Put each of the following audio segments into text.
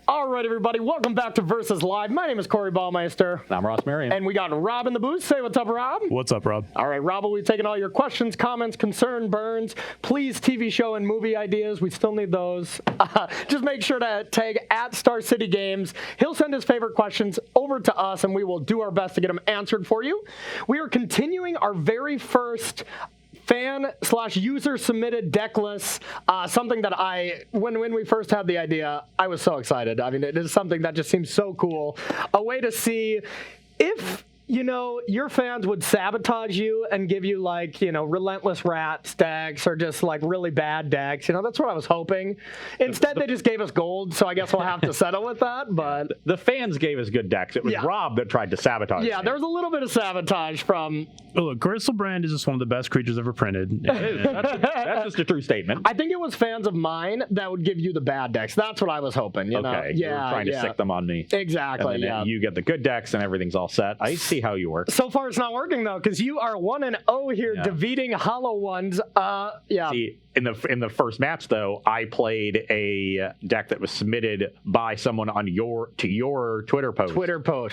All right, everybody, welcome back to Versus Live. My name is Corey Ballmeister. I'm Ross Marion. And we got Rob in the booth. Say what's up, Rob. What's up, Rob? All right, Rob will be taking all your questions, comments, concern, burns, please, TV show and movie ideas. We still need those. Just make sure to tag at Star City Games. He'll send his favorite questions over to us, and we will do our best to get them answered for you. We are continuing our very first fan/user submitted deck list, something that when we first had the idea, I was so excited. I mean, it is something that just seems so cool. A way to see if, your fans would sabotage you and give you relentless rat decks or just really bad decks. That's what I was hoping. Instead, they just gave us gold, so I guess we'll have to settle with that. But the fans gave us good decks. It was Rob that tried to sabotage. Yeah, there was a little bit of sabotage from. Oh, look, Gristlebrand is just one of the best creatures ever printed. That's just a true statement. I think it was fans of mine that would give you the bad decks. That's what I was hoping. Okay, you were trying to sick them on me. Exactly. And then you get the good decks and everything's all set. I see how you work. So far, it's not working though, because you are 1-0 here, defeating hollow ones. See, in the first match though, I played a deck that was submitted by someone on your Twitter post.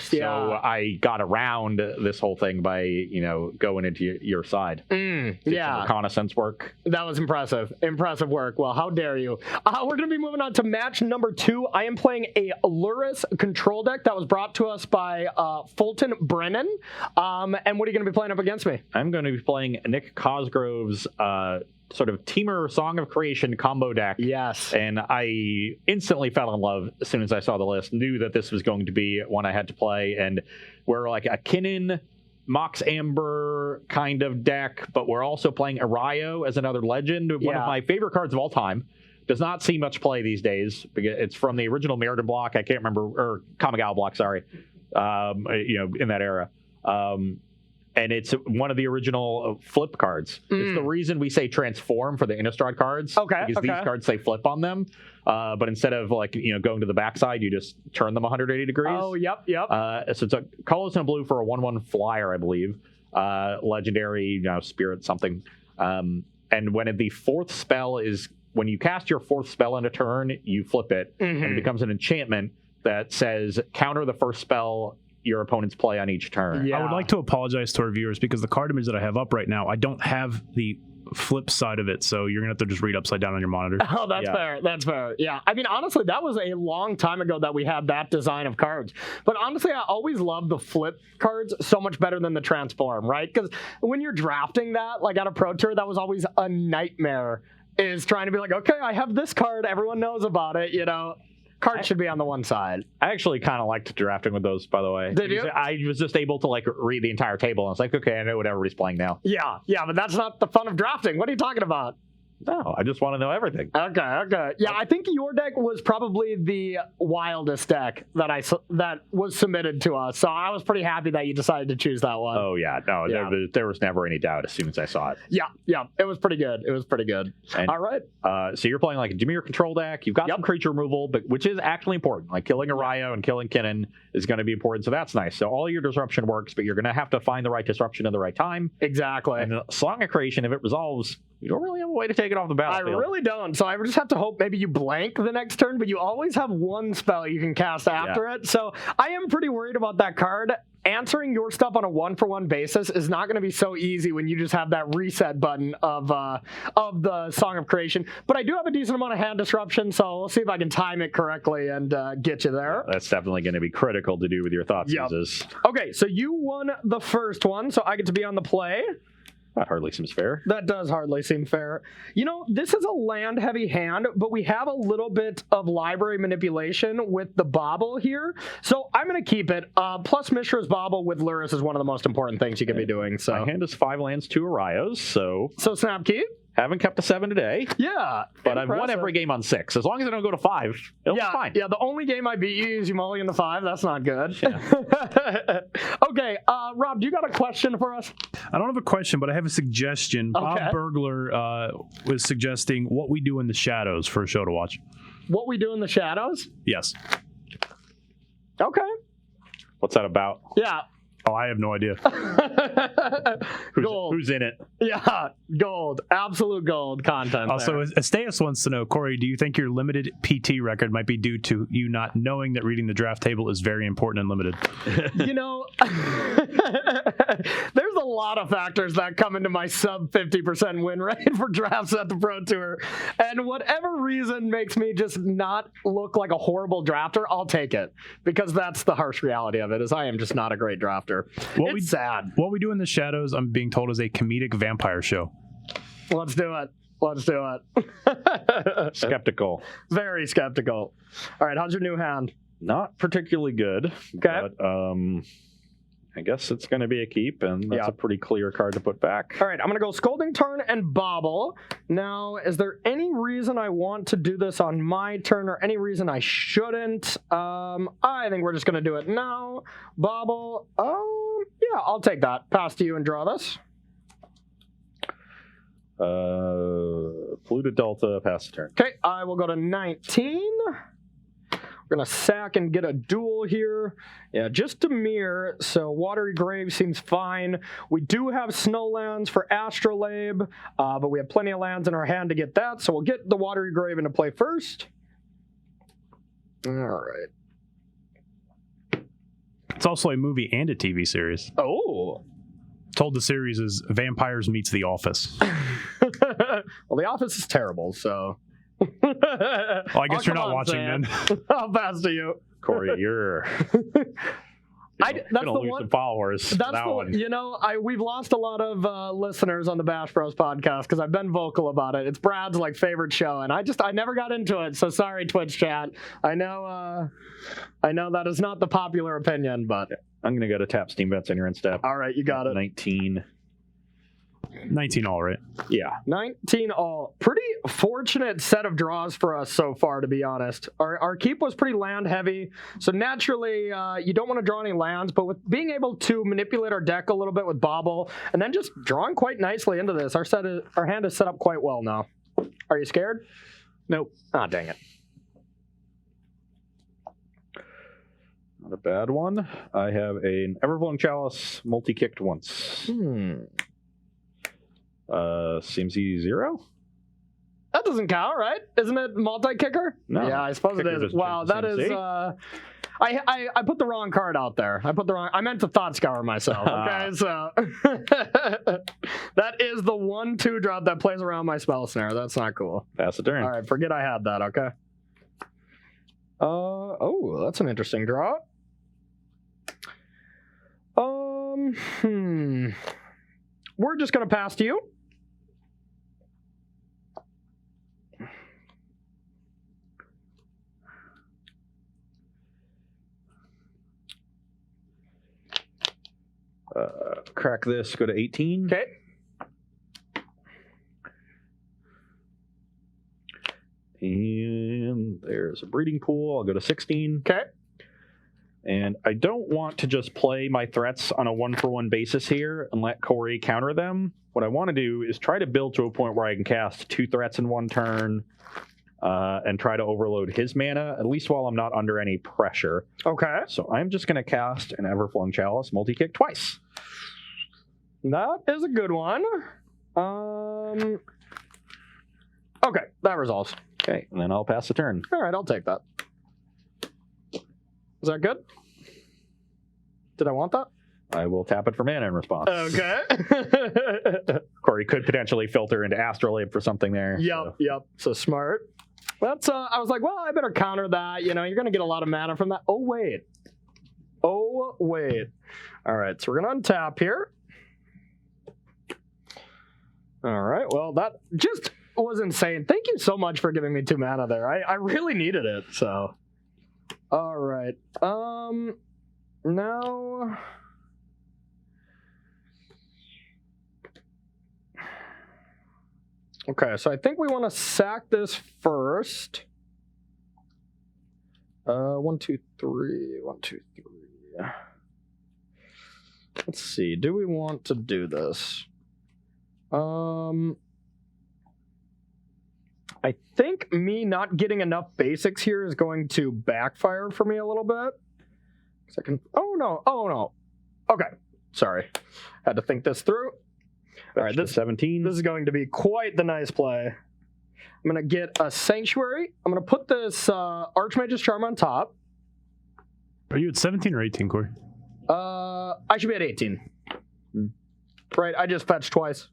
So I got around this whole thing by going into your side. Did some reconnaissance work. That was impressive. Impressive work. Well, how dare you? We're going to be moving on to match number 2. I am playing a Lurrus control deck that was brought to us by Fulton Brennan. And what are you going to be playing up against me? I'm going to be playing Nick Cosgrove's sort of Temur Song of Creation combo deck. Yes. And I instantly fell in love as soon as I saw the list, knew that this was going to be one I had to play. And we're like a Kinnan, Mox Amber kind of deck, but we're also playing Arayo as another legend. One of my favorite cards of all time. Does not see much play these days. It's from the original Meriden block. I can't remember, or Kamigawa block, sorry. In that era. And it's one of the original flip cards. It's the reason we say transform for the Innistrad cards. Okay. Because these cards say flip on them. But instead of going to the backside, you just turn them 180 degrees. Oh, yep. So it's a colorless and blue for a 1/1 flyer, I believe. Legendary, spirit something. And when the fourth spell is, when you cast your fourth spell in a turn, you flip it. And it becomes an enchantment that says counter the first spell your opponents play on each turn. I would like to apologize to our viewers because the card image that I have up right now, I don't have the flip side of it, so you're gonna have to just read upside down on your monitor. Oh, that's fair. That's fair. Yeah. I mean, honestly, that was a long time ago that we had that design of cards. But honestly, I always loved the flip cards so much better than the transform, right? Because when you're drafting that, at a Pro Tour, that was always a nightmare, is trying to be like, okay, I have this card, everyone knows about it, Cards should be on the one side. I actually kind of liked drafting with those, by the way. Did you? I was just able to read the entire table, and it's like, okay, I know what everybody's playing now. Yeah, but that's not the fun of drafting. What are you talking about? No, I just want to know everything. Okay. Yeah, I think your deck was probably the wildest deck that was submitted to us. So I was pretty happy that you decided to choose that one. Oh, yeah. No, there was never any doubt as soon as I saw it. Yeah. It was pretty good. And, all right. So you're playing a Dimir control deck. You've got some creature removal, which is actually important. Killing Arayo and killing Kinnan is going to be important. So that's nice. So all your disruption works, but you're going to have to find the right disruption at the right time. Exactly. And Song of Creation, if it resolves, you don't really have a way to take it off the battlefield. I really don't. So I just have to hope maybe you blank the next turn, but you always have one spell you can cast after it. So I am pretty worried about that card. Answering your stuff on a 1-for-1 basis is not going to be so easy when you just have that reset button of the Song of Creation. But I do have a decent amount of hand disruption, so we'll see if I can time it correctly and get you there. That's definitely going to be critical to do with your thoughts. Okay, so you won the first one, so I get to be on the play. That hardly seems fair. That does hardly seem fair. This is a land-heavy hand, but we have a little bit of library manipulation with the Bauble here. So I'm going to keep it. Plus Mishra's Bauble with Lurrus is one of the most important things you can be doing. So my hand is 5 lands, 2 Arayos, so snap keep. Haven't kept a 7 today. Yeah. But I've won every game on 6. As long as I don't go to 5, it'll be fine. Yeah, the only game I beat you is you mulligan to 5. That's not good. Yeah. Okay, Rob, do you got a question for us? I don't have a question, but I have a suggestion. Okay. Bob Burglar was suggesting What We Do in the Shadows for a show to watch. What We Do in the Shadows? Yes. Okay. What's that about? Yeah. Oh, I have no idea. Gold. Who's in it? Yeah, gold. Absolute gold content. Also, Esteas wants to know, Corey, do you think your limited PT record might be due to you not knowing that reading the draft table is very important and limited? You know, there's a lot of factors that come into my sub 50% win rate for drafts at the Pro Tour. And whatever reason makes me just not look like a horrible drafter, I'll take it. Because that's the harsh reality of it, is I am just not a great drafter. It's sad. What we do in the shadows, I'm being told, is a comedic vampire show. Let's do it. Let's do it. Skeptical. Very skeptical. All right, how's your new hand? Not particularly good. Okay. But I guess it's going to be a keep, and that's a pretty clear card to put back. All right, I'm going to go Scolding Turn and Bobble. Now, is there any reason I want to do this on my turn or any reason I shouldn't? I think we're just going to do it now. Bobble. Yeah, I'll take that. Pass to you and draw this. Polluted Delta, pass the turn. Okay, I will go to 19. We're going to sack and get a duel here. Yeah, just Dimir, so Watery Grave seems fine. We do have Snowlands for Astrolabe, but we have plenty of lands in our hand to get that, so we'll get the Watery Grave into play first. All right. It's also a movie and a TV series. Oh. Told the series is Vampires Meets The Office. Well, The Office is terrible, so... Well, I guess you're not watching Sam. then. I'll pass to you. Corey, you're That's gonna the lose one. some followers. That's that the one. You know, we've lost a lot of listeners on the Bash Bros podcast because I've been vocal about it. It's Brad's favorite show, and I never got into it. So sorry, Twitch chat. I know that is not the popular opinion, but I'm gonna go to tap Steam Vents on your end step. all right, you got it. 19. 19 all right. Yeah. 19 all. Pretty fortunate set of draws for us so far, to be honest. Our keep was pretty land heavy, so naturally you don't want to draw any lands, but with being able to manipulate our deck a little bit with Bobble, and then just drawing quite nicely into this, our hand is set up quite well now. Are you scared? Nope. Ah, dang it. Not a bad one. I have an Everflowing Chalice, multi-kicked once. CMC 0? That doesn't count, right? Isn't it multi-kicker? No. Yeah, I suppose it Kicker is. doesn't Wow, change the that is... CMC. I put the wrong card out there. I meant to thought scour myself, okay? So that is the 1/2 drop that plays around my spell snare. That's not cool. Pass the turn. All right, forget I had that, okay? That's an interesting draw. We're just going to pass to you. Crack this, go to 18. Okay. And there's a breeding pool. I'll go to 16. Okay. And I don't want to just play my threats on a 1-for-1 basis here and let Corey counter them. What I want to do is try to build to a point where I can cast 2 threats in one turn and try to overload his mana, at least while I'm not under any pressure. Okay. So I'm just going to cast an Everflowing Chalice, multi-kick twice. That is a good one. Okay, that resolves. Okay, and then I'll pass the turn. All right, I'll take that. Is that good? Did I want that? I will tap it for mana in response. Okay. Corey could potentially filter into Astrolabe for something there. Yep. So smart. That's. I was like, well, I better counter that. You know, you're gonna get a lot of mana from that. Oh wait. All right, so we're gonna untap here. All right. Well, that just was insane. Thank you so much for giving me 2 mana there. I really needed it. So. All right. Now. Okay, so I think we want to sack this first. 1, 2, 3. 1, 2, 3. Let's see. Do we want to do this? I think me not getting enough basics here is going to backfire for me a little bit. 'Cause I can. Oh no. Okay. Sorry. Had to think this through. All right, this 17. is going to be quite the nice play. I'm going to get a Sanctuary. I'm going to put this Archmage's Charm on top. Are you at 17 or 18, Corey? I should be at 18. Right, I just fetched twice.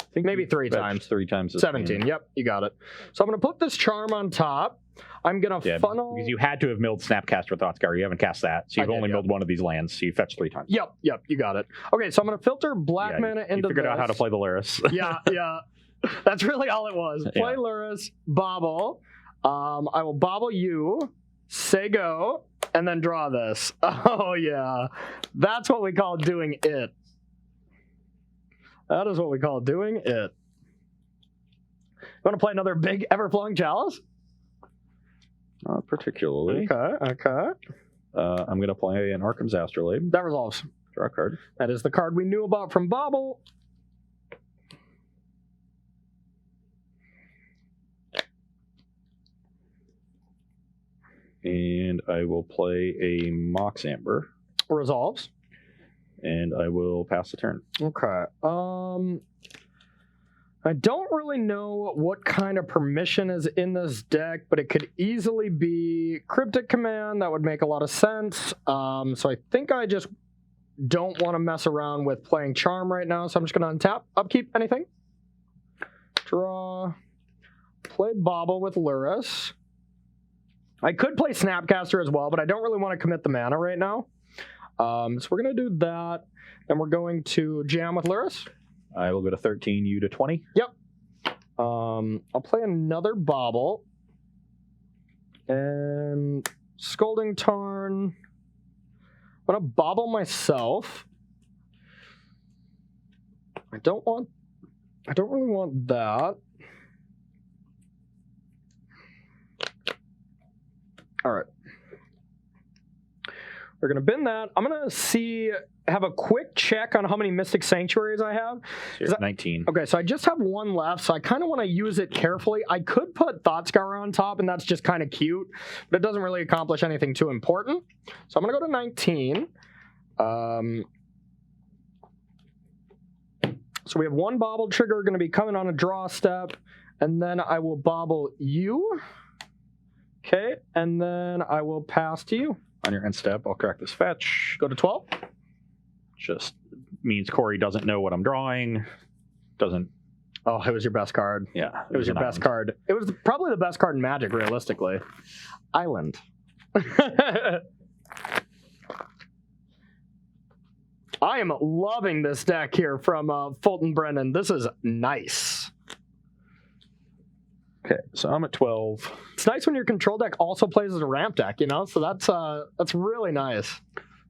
I think Maybe you 3 fetched times. 3 times. This 17, game. yep, you got it. So I'm going to put this Charm on top. I'm going to funnel... Because you had to have milled Snapcaster Thoughtscour. You haven't cast that. So you've only milled one of these lands. So you fetched 3 times. Yep, you got it. Okay, so I'm going to filter black mana into You figured out how to play the Lurrus. yeah. That's really all it was. Play Yeah. Lurrus, bobble. I will bobble you, say go, and then draw this. Oh, yeah. That's what we call doing it. That is what we call doing it. You want to play another big Everflowing Chalice? Not particularly. Okay. I'm going to play an Arkham's Astrolabe. That resolves. Draw a card. That is the card we knew about from Bobble. And I will play a Mox Amber. Resolves. And I will pass the turn. Okay. I don't really know what kind of permission is in this deck, but it could easily be Cryptic Command. That would make a lot of sense. So I think I just don't want to mess around with playing Charm right now, so I'm just going to untap. Upkeep, anything? Draw. Play Bobble with Lurrus. I could play Snapcaster as well, but I don't really want to commit the mana right now. So we're going to do that. Then we're going to jam with Lurrus. I will go to 13, you to 20. Yep. I'll play another Bobble. And Scolding Tarn. I'm going to Bobble myself. I don't really want that. All right. We're going to bin that. I'm going to have a quick check on how many Mystic Sanctuaries I have. So you're at 19. Okay, so I just have one left, so I kind of want to use it carefully. I could put Thoughtscour on top, and that's just kind of cute, but it doesn't really accomplish anything too important. So I'm going to go to 19. So we have one Bobble trigger going to be coming on a draw step, and then I will Bobble you. Okay, and then I will pass to you. On your end step, I'll crack this fetch. Go to 12. Just means Corey doesn't know what I'm drawing. Doesn't. Oh, it was your best card. Yeah. It was your best card. It was probably the best card in Magic, realistically. Island. I am loving this deck here from Fulton Brennan. This is nice. Okay, so I'm at 12. It's nice when your control deck also plays as a ramp deck, you know? So that's really nice.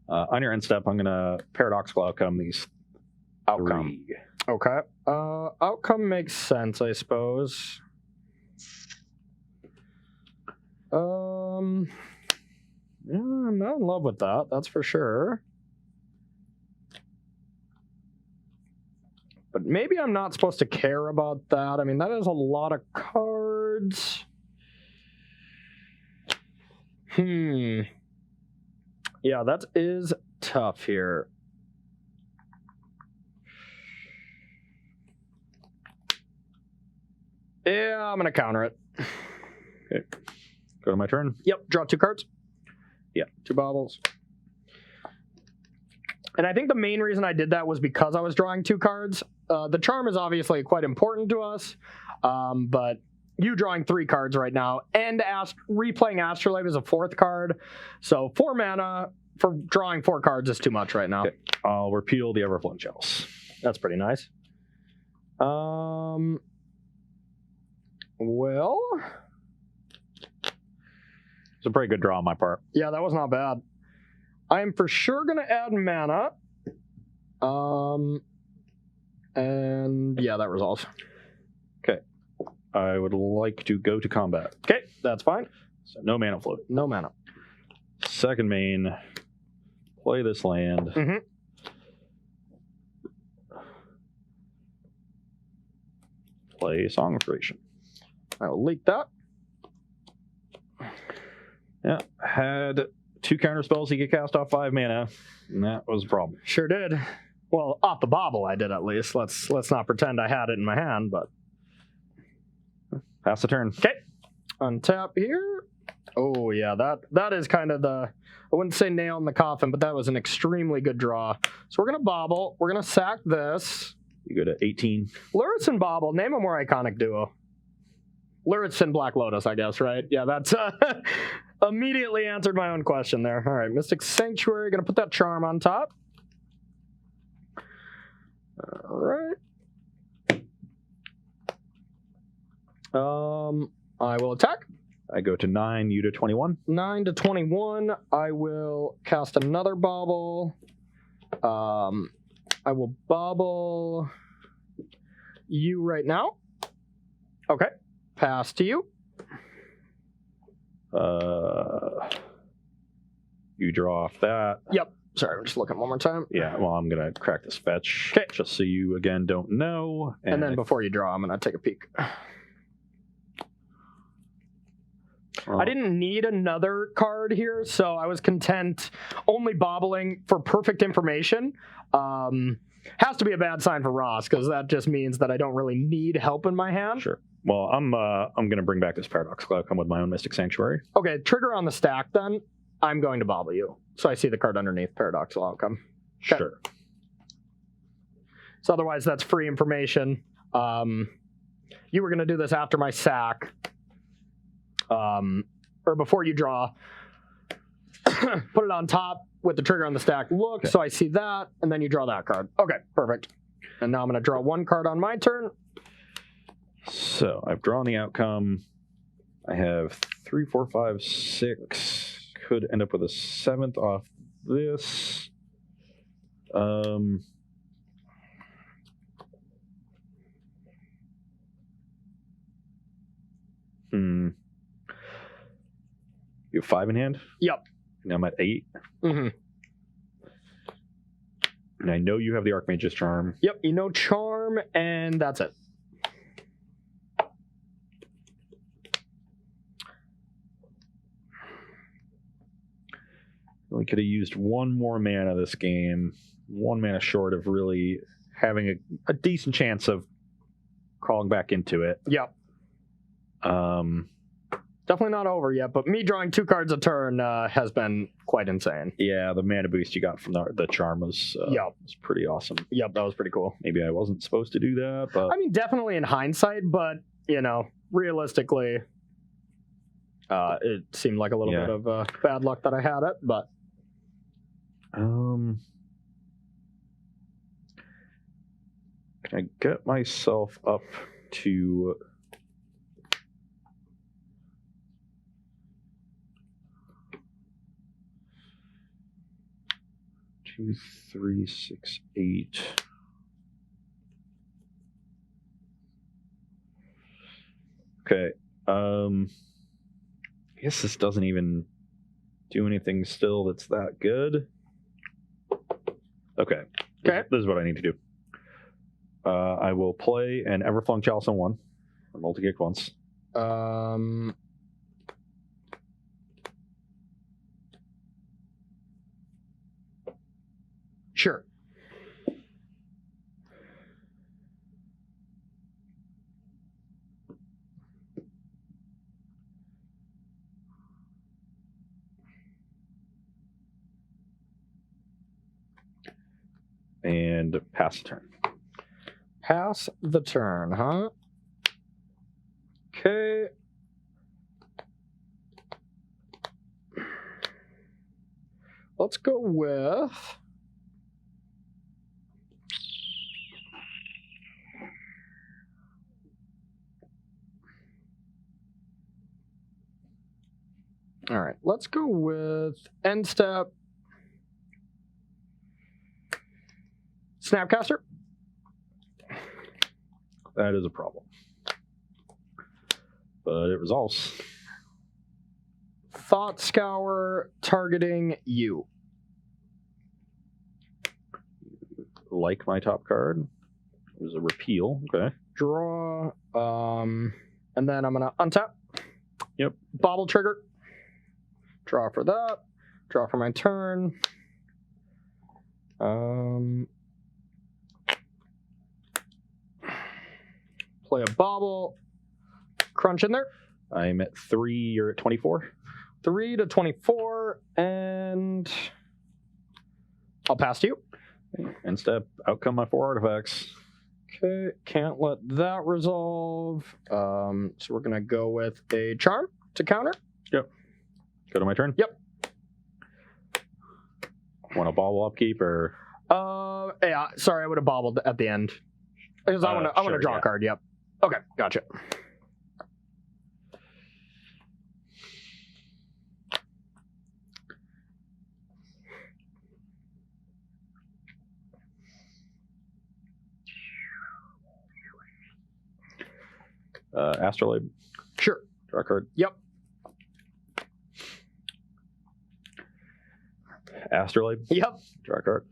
On your end step, I'm going to Paradoxical Outcome these Outcome. 3. Okay. Outcome makes sense, I suppose. Yeah, I'm not in love with that, that's for sure. But maybe I'm not supposed to care about that. I mean, that is a lot of cards. Yeah, that is tough here. Yeah, I'm going to counter it. Okay. Go to my turn. Yep, draw 2 cards. Yeah. 2 bobbles. And I think the main reason I did that was because I was drawing 2 cards. The charm is obviously quite important to us, but you drawing 3 cards right now, and replaying Astrolabe is a 4th card, so 4 mana for drawing 4 cards is too much right now. Okay. I'll repeal the Everflowing Chalice. That's pretty nice. Well, It's a pretty good draw on my part. yeah, that was not bad. I am for sure going to add mana. And yeah, that resolves. Okay. I would like to go to combat. Okay, that's fine. So no mana float. No mana. Second main, play this land. Mm-hmm. Play Song of Creation. I will leak that. Yeah, had 2 counter spells he could cast off 5 mana, and that was a problem. Sure did. Well, off the bobble I did at least. Let's not pretend I had it in my hand, but... Pass the turn. Okay. Untap here. Oh, yeah, that is kind of the... I wouldn't say nail in the coffin, but that was an extremely good draw. So we're going to bobble. We're going to sack this. You go to 18. Lurrus and bobble. Name a more iconic duo. Lurrus and Black Lotus, I guess, right? Yeah, that's immediately answered my own question there. All right, Mystic Sanctuary. Going to put that charm on top. All right. I will attack. I go to 9, you to 21. 9 to 21. I will cast another bobble. I will bobble you right now. Okay. Pass to you. You draw off that. Yep. Sorry, I'm just looking one more time. Yeah, well, I'm going to crack this fetch. Okay. Just so you, again, don't know. And then before you draw, I'm going to take a peek. I didn't need another card here, so I was content only bobbling for perfect information. Has to be a bad sign for Ross, because that just means that I don't really need help in my hand. Sure. Well, I'm going to bring back this Paradox Cloud. Come with my own Mystic Sanctuary. Okay, trigger on the stack then. I'm going to bobble you. So I see the card underneath Paradoxical Outcome. Okay. Sure. So otherwise, that's free information. You were going to do this after my sack. Or before you draw. Put it on top with the trigger on the stack. Look, okay. So I see that, and then you draw that card. Okay, perfect. And now I'm going to draw 1 card on my turn. So I've drawn the outcome. I have 3, 4, 5, 6. Could end up with a 7th off this. You have 5 in hand? Yep. Now I'm at 8. Mm-hmm. And I know you have the Archmage's Charm. Yep, you know Charm, and that's it. We could have used 1 more mana this game. 1 mana short of really having a decent chance of crawling back into it. Yep. Definitely not over yet, but me drawing 2 cards a turn has been quite insane. Yeah, the mana boost you got from the charm was pretty awesome. Yep, that was pretty cool. Maybe I wasn't supposed to do that, but... I mean, definitely in hindsight, but, realistically, it seemed like a little bit of bad luck that I had it, but... Can I get myself up to... 2, 3, 6, 8. Okay. I guess this doesn't even do anything still that's that good. Okay. This is what I need to do. I will play an Everflung Chalice on 1. Or multi-kick once. Sure. And pass the turn. Pass the turn, huh? Okay. Let's go with... All right, let's go with end step. Snapcaster. That is a problem. But it resolves. Thought Scour targeting you. Like my top card. It was a repeal. Okay. Draw. And then I'm going to untap. Yep. Bobble trigger. Draw for that. Draw for my turn. Play a bobble. Crunch in there. I'm at 3. You're at 24. 3 to 24, and I'll pass to you. End step. Outcome my 4 artifacts. Okay, can't let that resolve. So we're gonna go with a charm to counter. Yep. Go to my turn. Yep. Want a bobble upkeep or? Yeah. Sorry, I would have bobbled at the end because I want to draw a card. Yep. Okay, gotcha. Astrolabe. Sure. Draw a card. Yep. Astrolabe. Yep. Draw a card.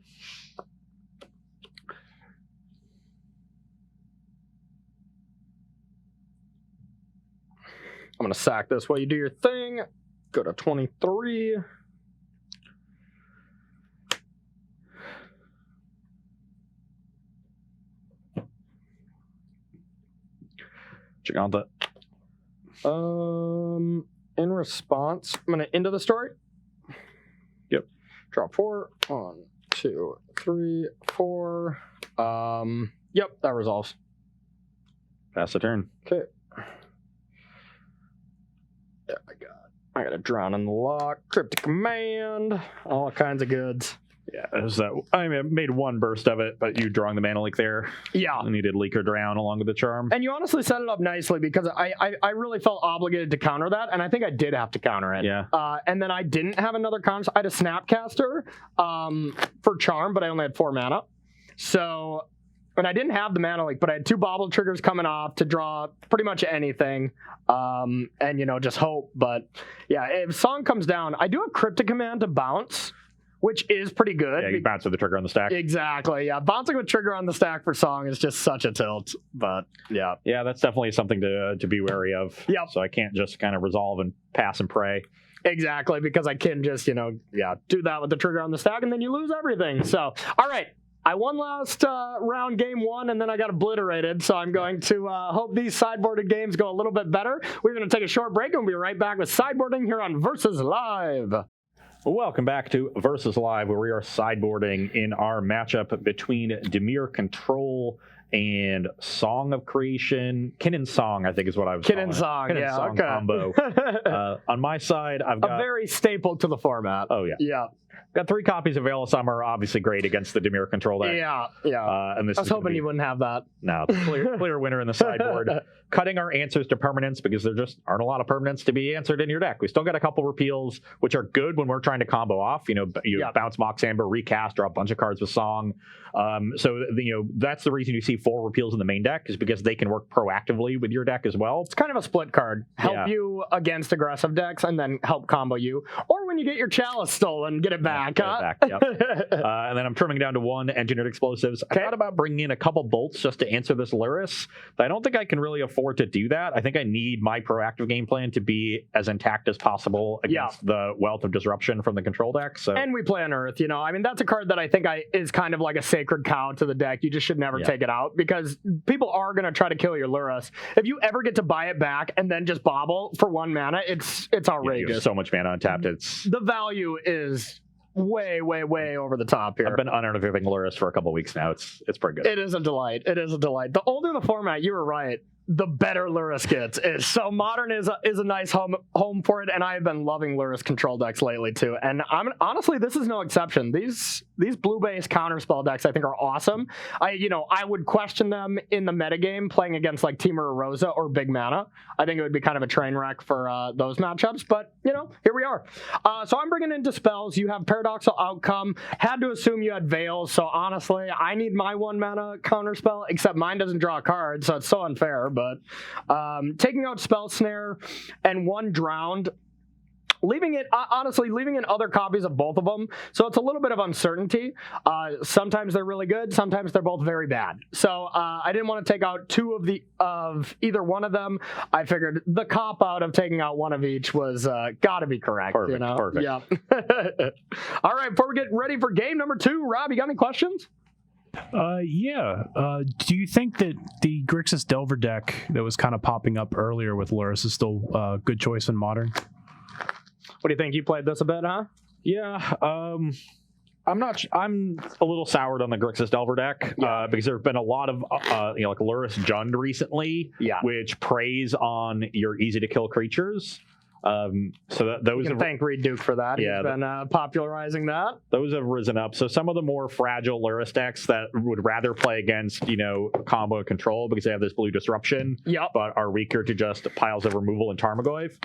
I'm going to sack this while you do your thing. Go to 23. Jegantha. In response, I'm going to into the story. Yep. Draw 4. 1, 2, 3, 4. Yep, that resolves. Pass the turn. Okay. Yeah, I got a Drown in the Lock, Cryptic Command, all kinds of goods. Yeah, it was that. I mean, I made one burst of it, but you drawing the mana leak there. Yeah. I needed leak or drown along with the charm. And you honestly set it up nicely because I really felt obligated to counter that, and I think I did have to counter it. Yeah. And then I didn't have another counter. I had a Snapcaster for charm, but I only had 4 mana. So, and I didn't have the mana leak, but I had 2 bobble triggers coming off to draw pretty much anything, and, just hope. But, yeah, if Song comes down, I do have Cryptic Command to bounce, which is pretty good. Yeah, you bounce with the trigger on the stack. Exactly, yeah. Bouncing with trigger on the stack for Song is just such a tilt, but yeah. Yeah, that's definitely something to be wary of. Yep. So I can't just kind of resolve and pass and pray. Exactly, because I can just, do that with the trigger on the stack, and then you lose everything. So, all right. I won last round, game 1, and then I got obliterated, so I'm going to hope these sideboarded games go a little bit better. We're going to take a short break, and we'll be right back with sideboarding here on Versus Live. Welcome back to Versus Live, where we are sideboarding in our matchup between Dimir Control and Song of Creation. Kinnan Song, I think is what I was calling Kinnan Song, Kinnan yeah, Song okay. combo. On my side, I've got... A very staple to the format. Oh, yeah. Yeah. Got 3 copies of Veil of Summer, obviously great against the Dimir Control deck. Yeah. And this I was hoping you wouldn't have that. No, clear winner in the sideboard. Cutting our answers to permanents because there just aren't a lot of permanents to be answered in your deck. We still got a couple repeals, which are good when we're trying to combo off. Bounce Mox Amber, recast, draw a bunch of cards with Song. That's the reason you see 4 repeals in the main deck is because they can work proactively with your deck as well. It's kind of a split card. Help you against aggressive decks and then help combo you. Or when you get your Chalice stolen, get it back. Get it back, yep. And then I'm trimming down to 1 Engineered Explosives. I thought about bringing in a couple bolts just to answer this Lurrus, but I don't think I can really afford to do that. I think I need my proactive game plan to be as intact as possible against the wealth of disruption from the control deck. So, and we play Unearth, that's a card that I think is kind of like a sacred cow to the deck. You just should never take it out because people are going to try to kill your Lurrus. If you ever get to buy it back and then just bobble for 1 mana, it's outrageous. You have so much mana untapped. The value is way over the top here. I've been unearthing Lurrus for a couple weeks now. It's pretty good. It is a delight. The older the format, you were right, the better Lurrus gets. So Modern is a nice home for it, and I have been loving Lurrus control decks lately too. And honestly, this is no exception. These blue-based counterspell decks I think are awesome. I would question them in the metagame playing against like Temur or Rosa or Big Mana. I think it would be kind of a train wreck for those matchups, but here we are. So I'm bringing in Dispels. You have Paradoxal Outcome. Had to assume you had Veils, so honestly, I need my 1 mana counterspell, except mine doesn't draw a card, so it's so unfair. But taking out Spell Snare and 1 Drowned, honestly, leaving in other copies of both of them. So it's a little bit of uncertainty. Sometimes they're really good. Sometimes they're both very bad. So I didn't want to take out two of either one of them. I figured the cop out of taking out one of each was got to be correct. Perfect. Perfect. Yeah. All right. Before we get ready for game number 2, Rob, you got any questions? Yeah. Do you think that the Grixis Delver deck that was kind of popping up earlier with Lurrus is still a good choice in Modern? What do you think? You played this a bit, huh? Yeah. I'm a little soured on the Grixis Delver deck because there have been a lot of like Lurrus Jund recently, which preys on your easy to kill creatures. So those you can thank Reed Duke for that. Yeah, he's been popularizing that. Those have risen up. So some of the more fragile Lurrus decks that would rather play against combo and control because they have this blue disruption, but are weaker to just piles of removal and Tarmogoyf,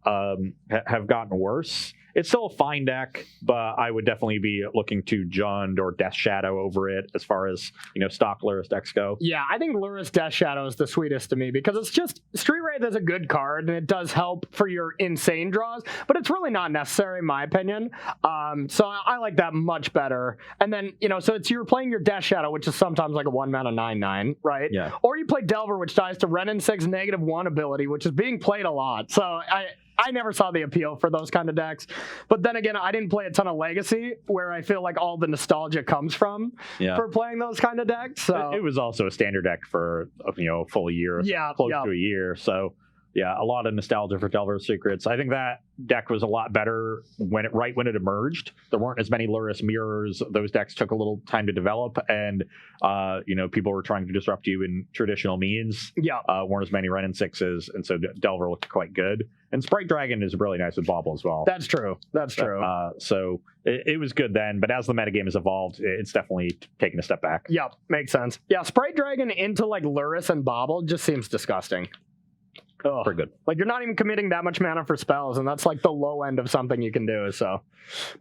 have gotten worse. It's still a fine deck, but I would definitely be looking to Jund or Death Shadow over it as far as stock Lurrus decks go. Yeah, I think Lurrus Death Shadow is the sweetest to me because it's just Street Wraith is a good card and it does help for your insane draws, but it's really not necessary in my opinion. So I like that much better. And then so you're playing your Death Shadow, which is sometimes like a 1-mana 9/9, right? Yeah. Or you play Delver, which dies to Ren and 6 -1 ability, which is being played a lot. So I never saw the appeal for those kind of decks. But then again, I didn't play a ton of Legacy, where I feel like all the nostalgia comes from for playing those kind of decks. So it was also a standard deck for a full year, close to a year. So yeah, a lot of nostalgia for Delver Secrets. I think that deck was a lot better when it emerged. There weren't as many Lurrus mirrors. Those decks took a little time to develop, and people were trying to disrupt you in traditional means. Weren't as many Ren and 6s, and so Delver looked quite good. And Sprite Dragon is really nice with Bauble as well. That's true. So it was good then, but as the metagame has evolved, it's definitely taken a step back. Yep, makes sense. Yeah, Sprite Dragon into like Lurrus and Bauble just seems disgusting. Oh, pretty good. Like you're not even committing that much mana for spells, and that's like the low end of something you can do. So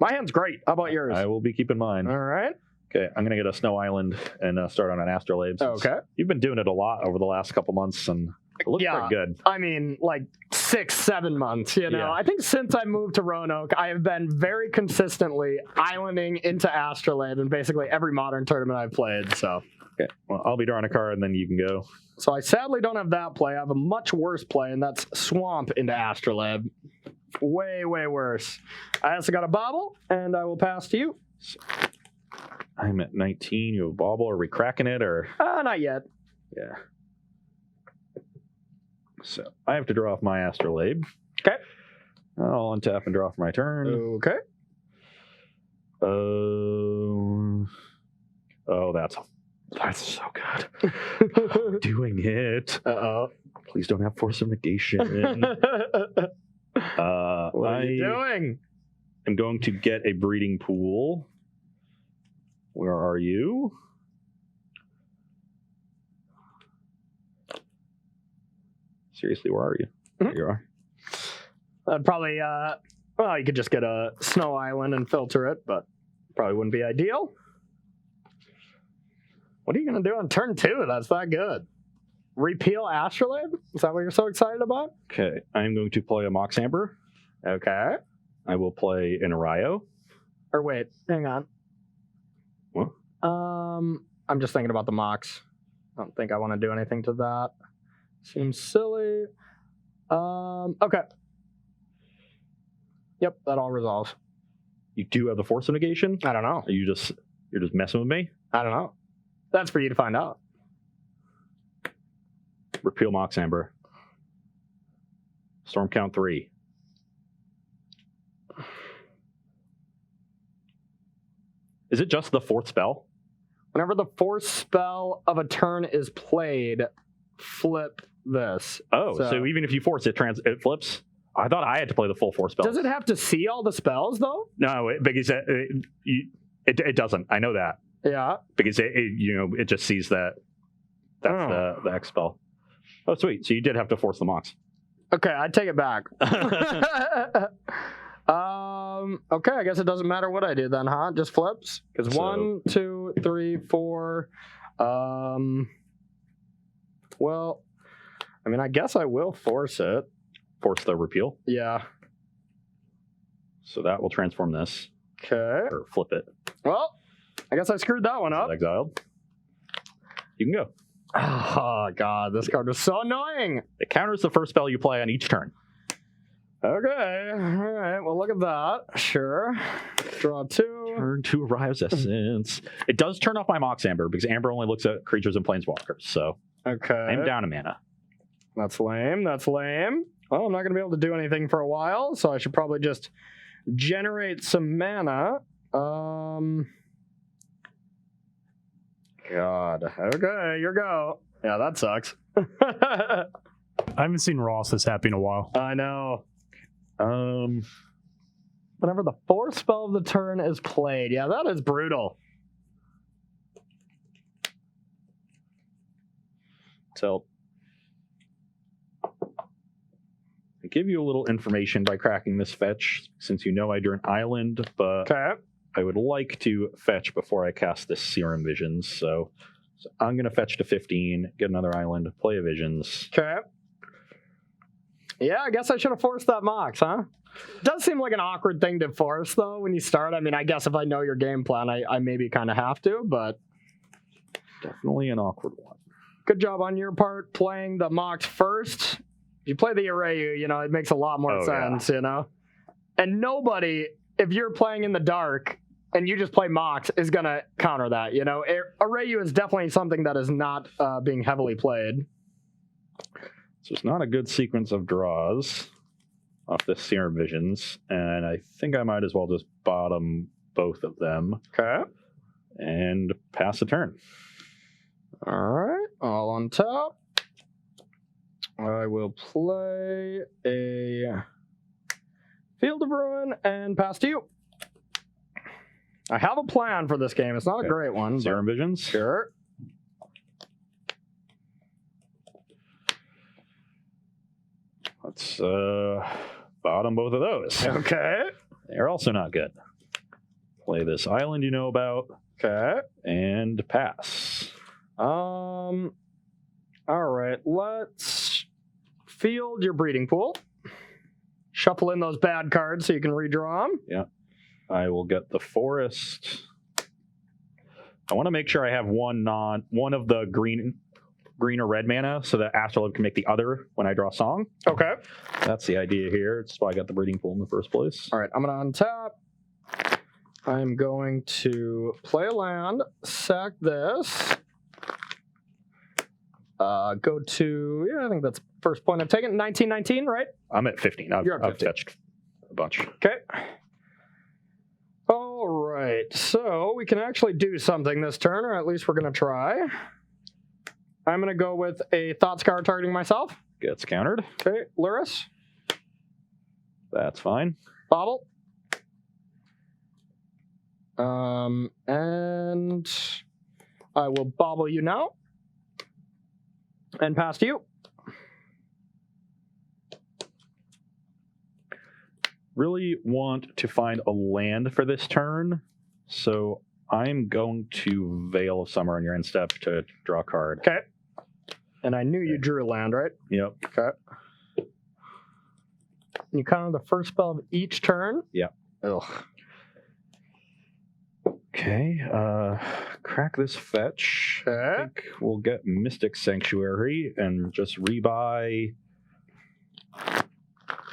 my hand's great. How about yours? I will be keeping mine. All right. Okay, I'm going to get a Snow Island and start on an Astrolabe. Okay. You've been doing it a lot over the last couple months, and it looks pretty good. I mean, like 6-7 months, I think since I moved to Roanoke, I have been very consistently islanding into Astrolabe in basically every Modern tournament I've played, so. Okay, well, I'll be drawing a card, and then you can go. So I sadly don't have that play. I have a much worse play, and that's Swamp into Astrolabe. Way, way worse. I also got a Bauble, and I will pass to you. I'm at 19. You have a Bauble. Are we cracking it, or? Not yet. Yeah. So I have to draw off my Astrolabe. Okay. I'll untap and draw for my turn. Okay. Oh, that's so good. Doing it. Uh-oh. Please don't have Force of Negation. What are you doing? I'm going to get a Breeding Pool. Where are you? Seriously, where are you? There you are. I'd probably, you could just get a Snow Island and filter it, but probably wouldn't be ideal. What are you going to do on turn 2? That's that good. Repeal Astrolabe? Is that what you're so excited about? Okay, I'm going to play a Mox Amber. Okay. I will play an Arayo. Or wait, hang on. What? I'm just thinking about the Mox. I don't think I want to do anything to that. Seems silly. Okay. Yep, that all resolves. You do have the Force of Negation? I don't know. You're just messing with me? I don't know. That's for you to find out. Repeal Mox Amber. Storm count 3. Is it just the 4th spell? Whenever the 4th spell of a turn is played, flip this. Oh, so even if you force it, it flips? I thought I had to play the full 4 spells. Does it have to see all the spells, though? No, because it doesn't. I know that. Yeah. Because it just sees that that's the X spell. Oh, sweet. So you did have to force the Mox. Okay, I take it back. Okay, I guess it doesn't matter what I do then, huh? It just flips? Because 1, 2, 3, 4. Well, I mean, I guess I will force it. Force the repeal? Yeah. So that will transform this, Okay. or flip it. Well, I guess I screwed that one up. Exiled. You can go. Oh, God, this card was so annoying. It counters the first spell you play on each turn. Okay, all right, well, look at that. Sure. Draw 2. Turn 2 Arrives Essence. It does turn off my Mox Amber, because Amber only looks at creatures and planeswalkers, so Okay. I'm down a mana. That's lame, that's lame. Well, I'm not going to be able to do anything for a while, so I should probably just generate some mana. God. Okay, here we go. Yeah, that sucks. I haven't seen Ross this happy in a while. I know. Whenever the 4th spell of the turn is played. Yeah, that is brutal. So I give you a little information by cracking this fetch, since you know I drew an island, but Okay. I would like to fetch before I cast this Serum Visions. So I'm going to fetch to 15, get another island, play a Visions. Okay. Yeah, I guess I should have forced that Mox, huh? Does seem like an awkward thing to force, though, when you start. I mean, I guess if I know your game plan, I maybe kind of have to, but Definitely an awkward one. good job on your part playing the Mox first. If you play the Arayu, you know, it makes a lot more sense, you know? And nobody, if you're playing in the dark and you just play Mox, is going to counter that, you know? Arayu is definitely something that is not being heavily played. So it's not a good sequence of draws off the Serum Visions, and I think I might as well just bottom both of them. Okay. And pass a turn. All right, all on top. I will play a Field of Ruin and pass to you. I have a plan for this game. It's not a great one. Serum Visions. Sure. Let's bottom both of those. Okay. They're also not good. Play this island you know about. Okay. And pass. All right, let's field your breeding pool. Shuffle in those bad cards so you can redraw them. Yeah. I will get the forest. I want to make sure I have one of the green or red mana so that Astrolabe can make the other when I draw Song. Okay. That's the idea here. It's why I got the breeding pool in the first place. All right, I'm going to untap. I'm going to play a land, sack this. Go to, yeah, I think that's first point I've taken. 1919, right? I'm at 15. You're at I've 15. fetched a bunch. Okay. All right, so we can actually do something this turn, or at least we're going to try. I'm going to go with a Thought Scour targeting myself. Gets countered. Okay, Lurrus. That's fine. Bobble. And I will bobble you now. And pass to you. Really want to find a land for this turn, so I'm going to Veil of Summer on your end step to draw a card. Okay. And I knew you drew a land, right? Yep. Okay. You counter the first spell of each turn? Yep. Ugh. Okay. Crack this fetch. Okay. I think we'll get Mystic Sanctuary and just rebuy.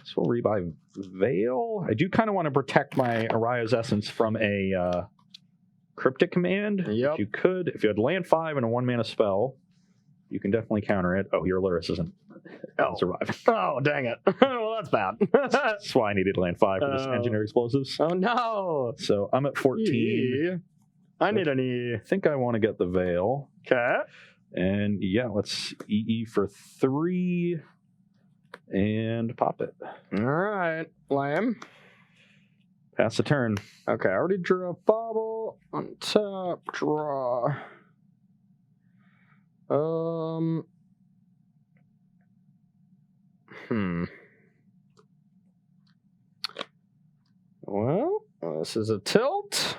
So we'll rebuy Veil. I do kind of want to protect my Araya's Essence from a Cryptic command. Yep. If you could, if you had land 5 and a 1 mana spell, you can definitely counter it. Oh, your Lurrus isn't surviving. Oh, dang it. Well, that's bad. That's why I needed land 5 for this Engineer Explosives. Oh, no. So I'm at 14. E. I need an E. I think I want to get the Veil. Okay. And yeah, let's EE for 3 and pop it. All right. Lame. Pass the turn. Okay, I already drew a bobble. On top, draw. Well, this is a tilt.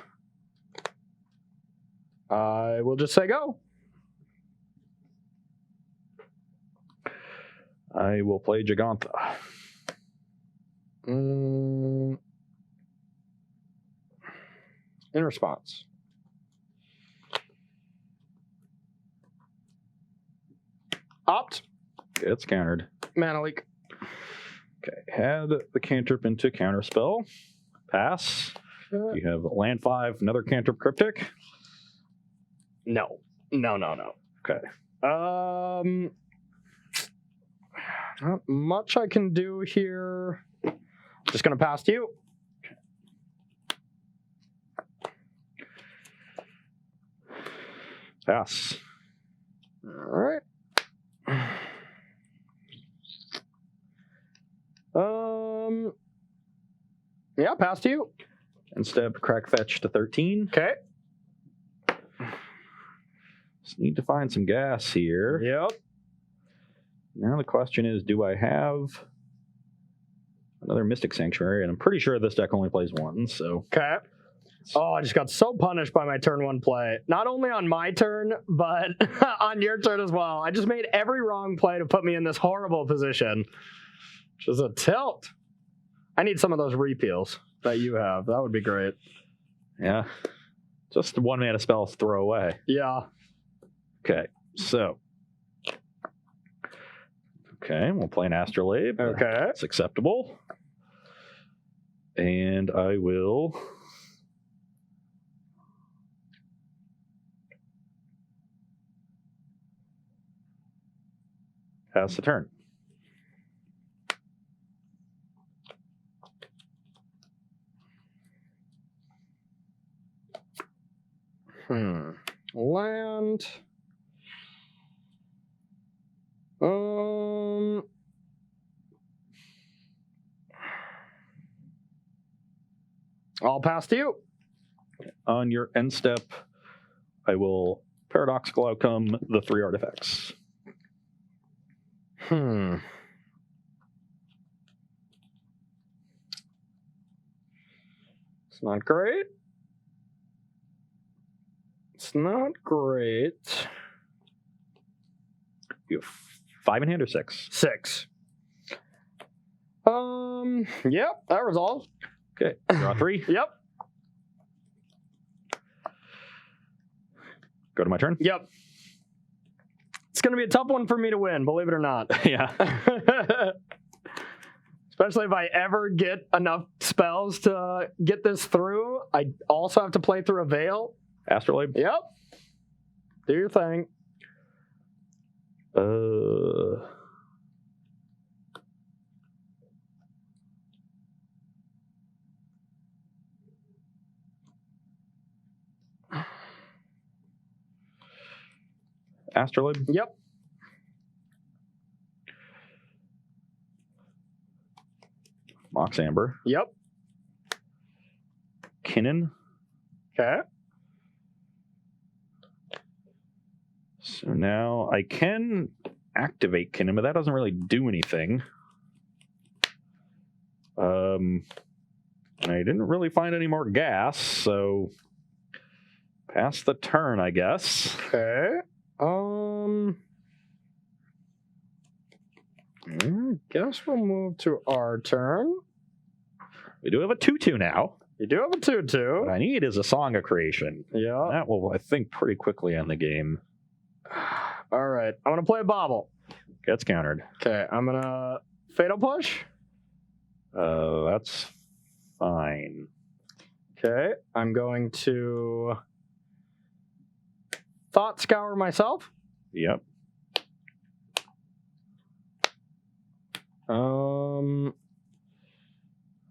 I will just say go. I will play Jegantha. In response. Opt. Gets countered. Mana leak. Okay, add the cantrip into counterspell. Pass. You have land 5, another cantrip cryptic. No. Okay. Not much I can do here. Just gonna pass to you. Pass. All right. Yeah, pass to you. Instead, crack fetch to 13. Okay. Just need to find some gas here. Yep. Now the question is, do I have another Mystic Sanctuary? And I'm pretty sure this deck only plays one, so... Okay. Oh, I just got so punished by my turn 1 play. Not only on my turn, but on your turn as well. I just made every wrong play to put me in this horrible position. Which is a tilt. I need some of those repeals that you have. That would be great. Yeah. Just 1 mana spells throw away. Yeah. Okay, so... Okay, we'll play an Astrolabe. Okay. It's acceptable. And I will... pass the turn. Land. I'll pass to you. On your end step, I will Paradoxical Outcome the 3 artifacts. It's not great. It's not great. You have 5 in hand or 6? 6. Yep, that resolved. Okay, draw 3. Yep. Go to my turn? Yep. It's going to be a tough one for me to win, believe it or not. Yeah. Especially if I ever get enough spells to get this through. I also have to play through a Veil. Astrolabe? Yep. Do your thing. Astrolabe? Yep. Mox Amber. Yep. Kinnan. Okay. So now I can activate Kinnan, but that doesn't really do anything. And I didn't really find any more gas, so pass the turn, I guess. Okay. Guess we'll move to our turn. We do have a 2/2 now. You do have a 2/2. What I need is a Song of Creation. Yeah. That will, I think, pretty quickly end the game. All right. I'm going to play a Bobble. Gets countered. Okay. I'm going to Fatal Push. That's fine. Okay. I'm going to Thought Scour myself. Yep.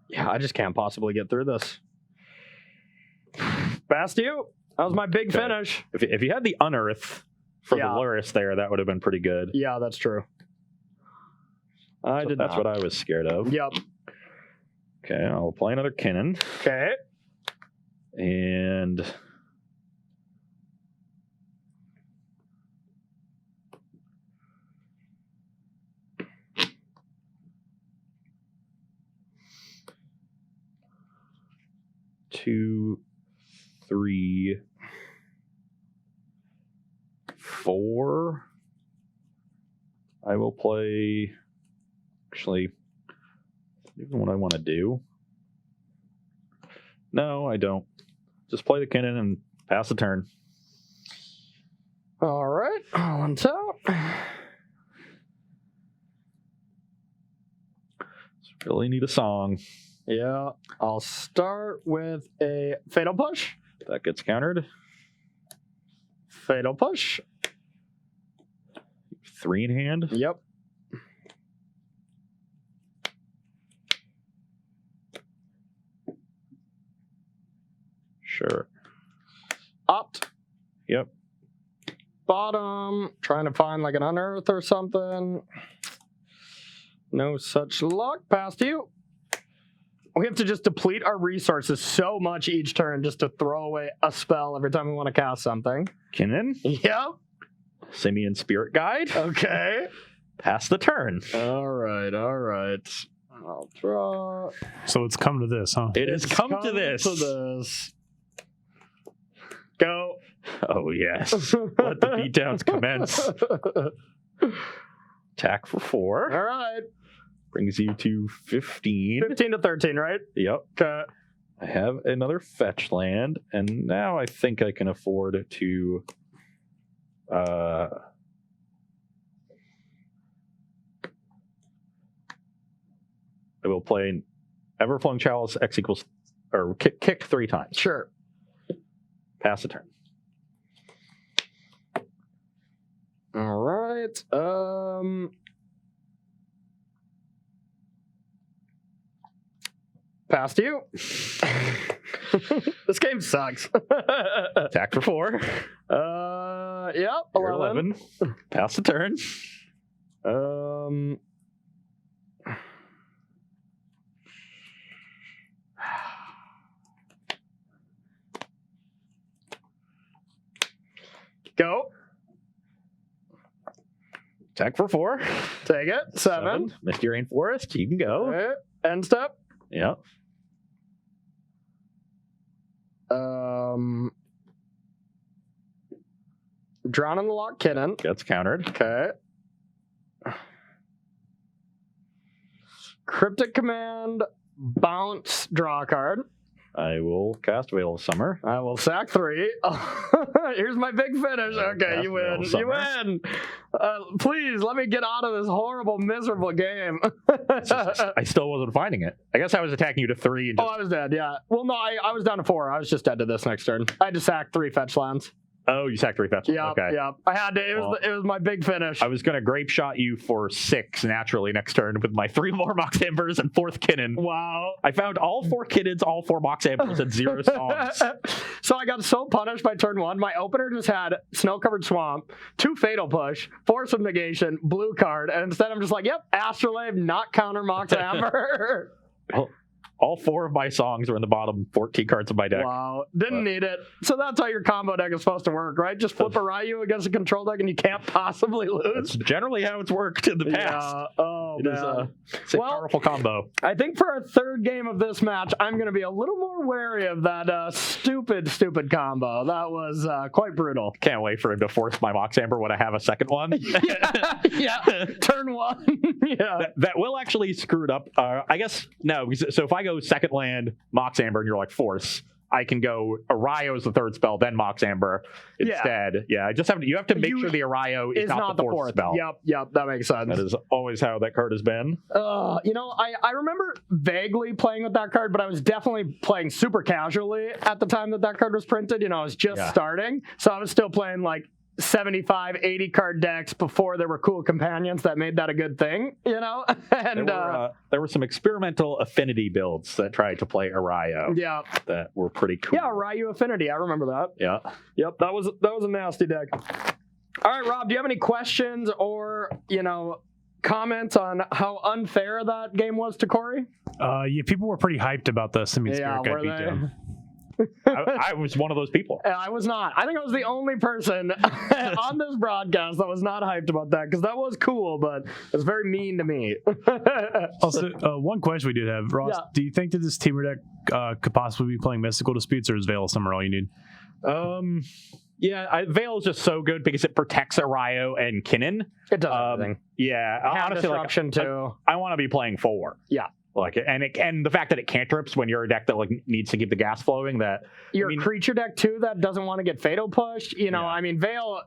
Yeah, I just can't possibly get through this. Pass to you. That was my big finish. If you had the Unearth for the Lurrus there, that would have been pretty good. Yeah, that's true. That's what I was scared of. Yep. Okay, I'll play another Kinnan. Okay. And... Two, 3, 4. I will play. Actually, even what I want to do. No, I don't. Just play the Kinnan and pass the turn. All right. One out. Really need a song. Yeah. I'll start with a Fatal Push. That gets countered. Fatal Push. 3 in hand. Yep. Sure. Opt. Yep. Bottom. Trying to find like an unearth or something. No such luck. Past you. We have to just deplete our resources so much each turn just to throw away a spell every time we want to cast something. Kinnan. Yep. Simian Spirit Guide. Okay. Pass the turn. All right. I'll draw. So it's come to this, huh? It has come to this. Go. Oh, yes. Let the beatdowns commence. Attack for 4. All right. Brings you to 15. 15 to 13, right? Yep. Okay. I have another fetch land, and now I think I can afford to... I will play Everflowing Chalice, X equals... Or kick 3 times. Sure. Pass the turn. All right. Past you. This game sucks. Attack for 4. Yep. You're 11. Pass the turn. Go. Attack for 4. Take it. 7. Misty Rainforest, you can go. Okay. End step. Yep. Drawn on the Lock Kinnan. Gets countered. Okay. Cryptic Command. Bounce. Draw a card. I will cast Veil of Summer. I will sack 3. Here's my big finish. Okay, you win. You win. Please let me get out of this horrible, miserable game. I still wasn't finding it. I guess I was attacking you to 3. And just... Oh, I was dead. Yeah. Well, no, I was down to 4. I was just dead to this next turn. I had to sack 3 fetch lands. Oh, you sacked 3 fetch. Yeah. Okay. Yeah. I had to. It was my big finish. I was going to grape shot you for 6 naturally next turn with my 3 more Mox Ambers and 4th Kinnan. Wow. I found all 4 Kinnans, all 4 Mox Ambers, and 0 songs. So I got so punished by turn 1. My opener just had Snow-Covered Swamp, 2 Fatal Push, Force of Negation, blue card, and instead I'm just like, yep, Astrolabe, not counter Mox Amber. All 4 of my songs are in the bottom 14 cards of my deck. Wow. Didn't need it. So that's how your combo deck is supposed to work, right? Just flip a Ryu against a control deck and you can't possibly lose. That's generally how it's worked in the past. Yeah. Oh, man. It's a powerful combo. I think for our 3rd game of this match, I'm going to be a little more wary of that stupid combo. That was quite brutal. Can't wait for him to force my Mox Amber when I have a second one. Yeah. Turn 1. Yeah. That will actually screw it up. I guess, no. So if I go second land, Mox Amber, and you're like force, I can go Arayo as the 3rd spell, then Mox Amber instead. Yeah, I just have to, you have to make sure the Arayo is not the 4th spell. Yep, that makes sense. That is always how that card has been. I remember vaguely playing with that card, but I was definitely playing super casually at the time that card was printed. I was just starting, so I was still playing like 75, 80 card decks before there were cool companions that made that a good thing, And there were some experimental affinity builds that tried to play Arayo. Yeah. That were pretty cool. Yeah, Ryu Affinity. I remember that. Yeah. Yep, that was a nasty deck. All right, Rob, do you have any questions or, comments on how unfair that game was to Corey? Yeah, people were pretty hyped about the Simian Spirit Guide beatdown. I was one of those people. I was not. I think I was the only person on this broadcast that was not hyped about that because that was cool, but it was very mean to me. Also, one question we do have, Ross, do you think that this Temur deck could possibly be playing Mystical Disputes, or is Veil of Summer all you need? Yeah, Veil is just so good because it protects Arayo and Kinnan. It does everything. Yeah, Hand honestly, disruption too. I want to be playing 4. Yeah. Like, and the fact that it cantrips when you're a deck that like needs to keep the gas flowing. That Your creature deck too that doesn't want to get Fatal pushed. You know, I mean, Veil.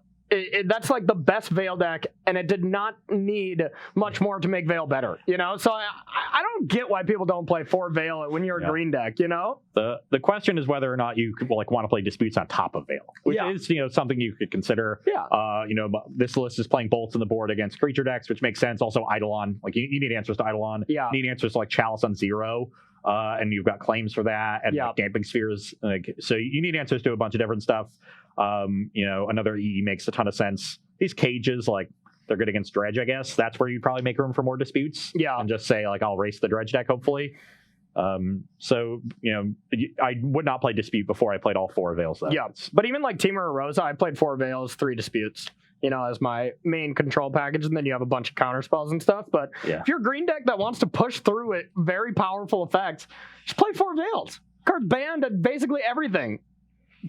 That's like the best Veil deck, and it did not need much more to make Veil better, you know? So I don't get why people don't play 4 Veil when you're a green deck, you know? The question is whether or not you like want to play Disputes on top of Veil, which is, you know, something you could consider. Yeah. You know, this list is playing Bolts on the board against creature decks, which makes sense. Also Eidolon, like you need answers to Eidolon. Yeah. You need answers to like Chalice on 0. And you've got claims for that, and like damping spheres. Like, so you need answers to a bunch of different stuff. You know, another EE makes a ton of sense. These cages, like, they're good against Dredge, I guess. That's where you probably make room for more disputes. Yeah. And just say, like, I'll race the Dredge deck, hopefully. So, you know, I would not play Dispute before I played all 4 Veils, though. Yeah. But even like Temur or Rosa, I played 4 Veils, 3 Disputes, you know, as my main control package, and then you have a bunch of counter spells and stuff. But if you're a green deck that wants to push through it, very powerful effects, just play 4 Veils. Card banned at basically everything.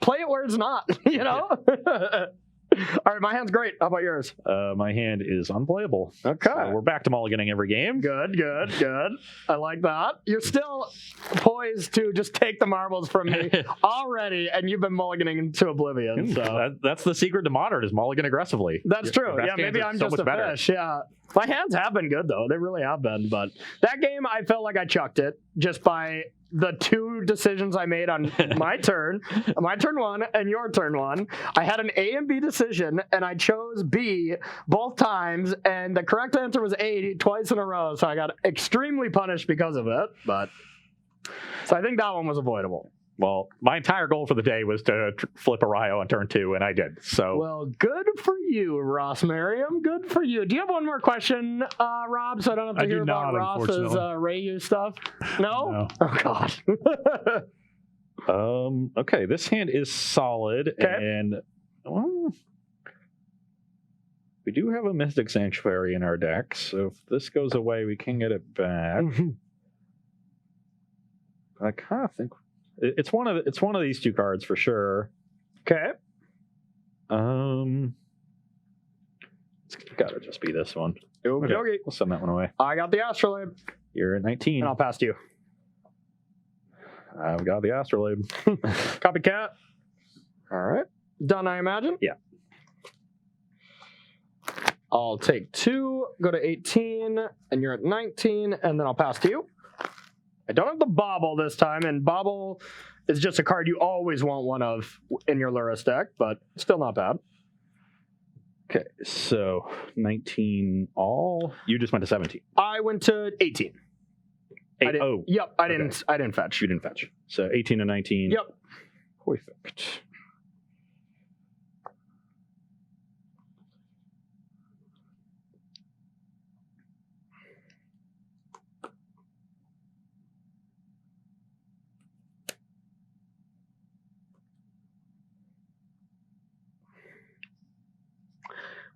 Play it where it's not, you know? All right, my hand's great. How about yours? My hand is unplayable. Okay. So we're back to mulliganing every game. Good, good, good. I like that. You're still poised to just take the marbles from me already, and you've been mulliganing into oblivion. So that's the secret to Modern, is mulligan aggressively. That's true. Yeah, maybe I'm just a fish. Yeah. My hands have been good, though. They really have been. But that game, I felt like I chucked it just by the 2 decisions I made on my turn 1 and your turn 1. I had an A and B decision, and I chose B both times, and the correct answer was A twice in a row, so I got extremely punished because of it. But so I think that one was avoidable. Well, my entire goal for the day was to flip a Ryo on turn 2, and I did. So, well, good for you, Ross Merriam. Good for you. Do you have one more question, Rob? So I don't have to hear about Ross's Rayu stuff. No? Oh God. Okay, this hand is solid, and we do have a Mystic Sanctuary in our deck. So if this goes away, we can get it back. I kind of think. It's one of these 2 cards for sure. Okay. It's gotta just be this one. Okay. We'll send that one away. I got the Astrolabe. You're at 19. And I'll pass to you. I've got the Astrolabe. Copycat. All right. Done, I imagine? Yeah. I'll take 2, go to 18, and you're at 19, and then I'll pass to you. I don't have the Bobble this time, and Bobble is just a card you always want one of in your Lurrus deck, but still not bad. Okay, so 19 all. You just went to 17. I went to 18. Yep, I didn't fetch. You didn't fetch. So 18 to 19. Yep. Perfect.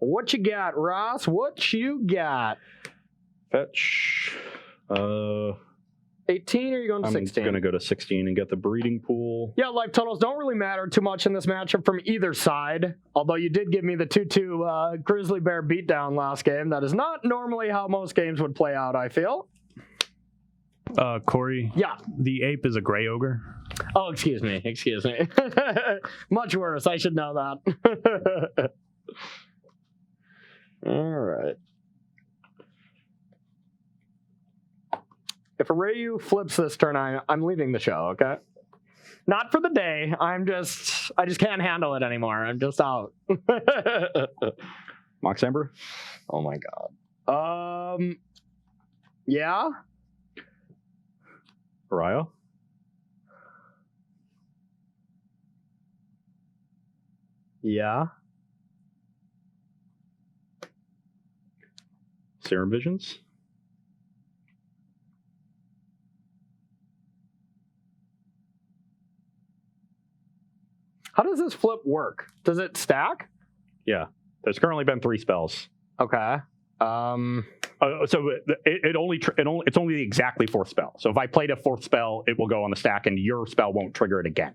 What you got, Ross? What you got? Fetch. 18, or are you going to 16? I'm going to go to 16 and get the breeding pool. Yeah, life totals don't really matter too much in this matchup from either side. Although you did give me the 2-2 Grizzly Bear beatdown last game. That is not normally how most games would play out, I feel. Corey. Yeah. The ape is a gray ogre. Oh, excuse me. Much worse. I should know that. All right. If Rayu flips this turn, I'm leaving the show, okay? Not for the day. I just can't handle it anymore. I'm just out. Mox Ember? Oh my god. Yeah? Ryo? Yeah. Serum Visions? How does this flip work? Does it stack? Yeah. There's currently been 3 spells. Okay. So it's only exactly 4th spell. So if I played a 4th spell, it will go on the stack, and your spell won't trigger it again.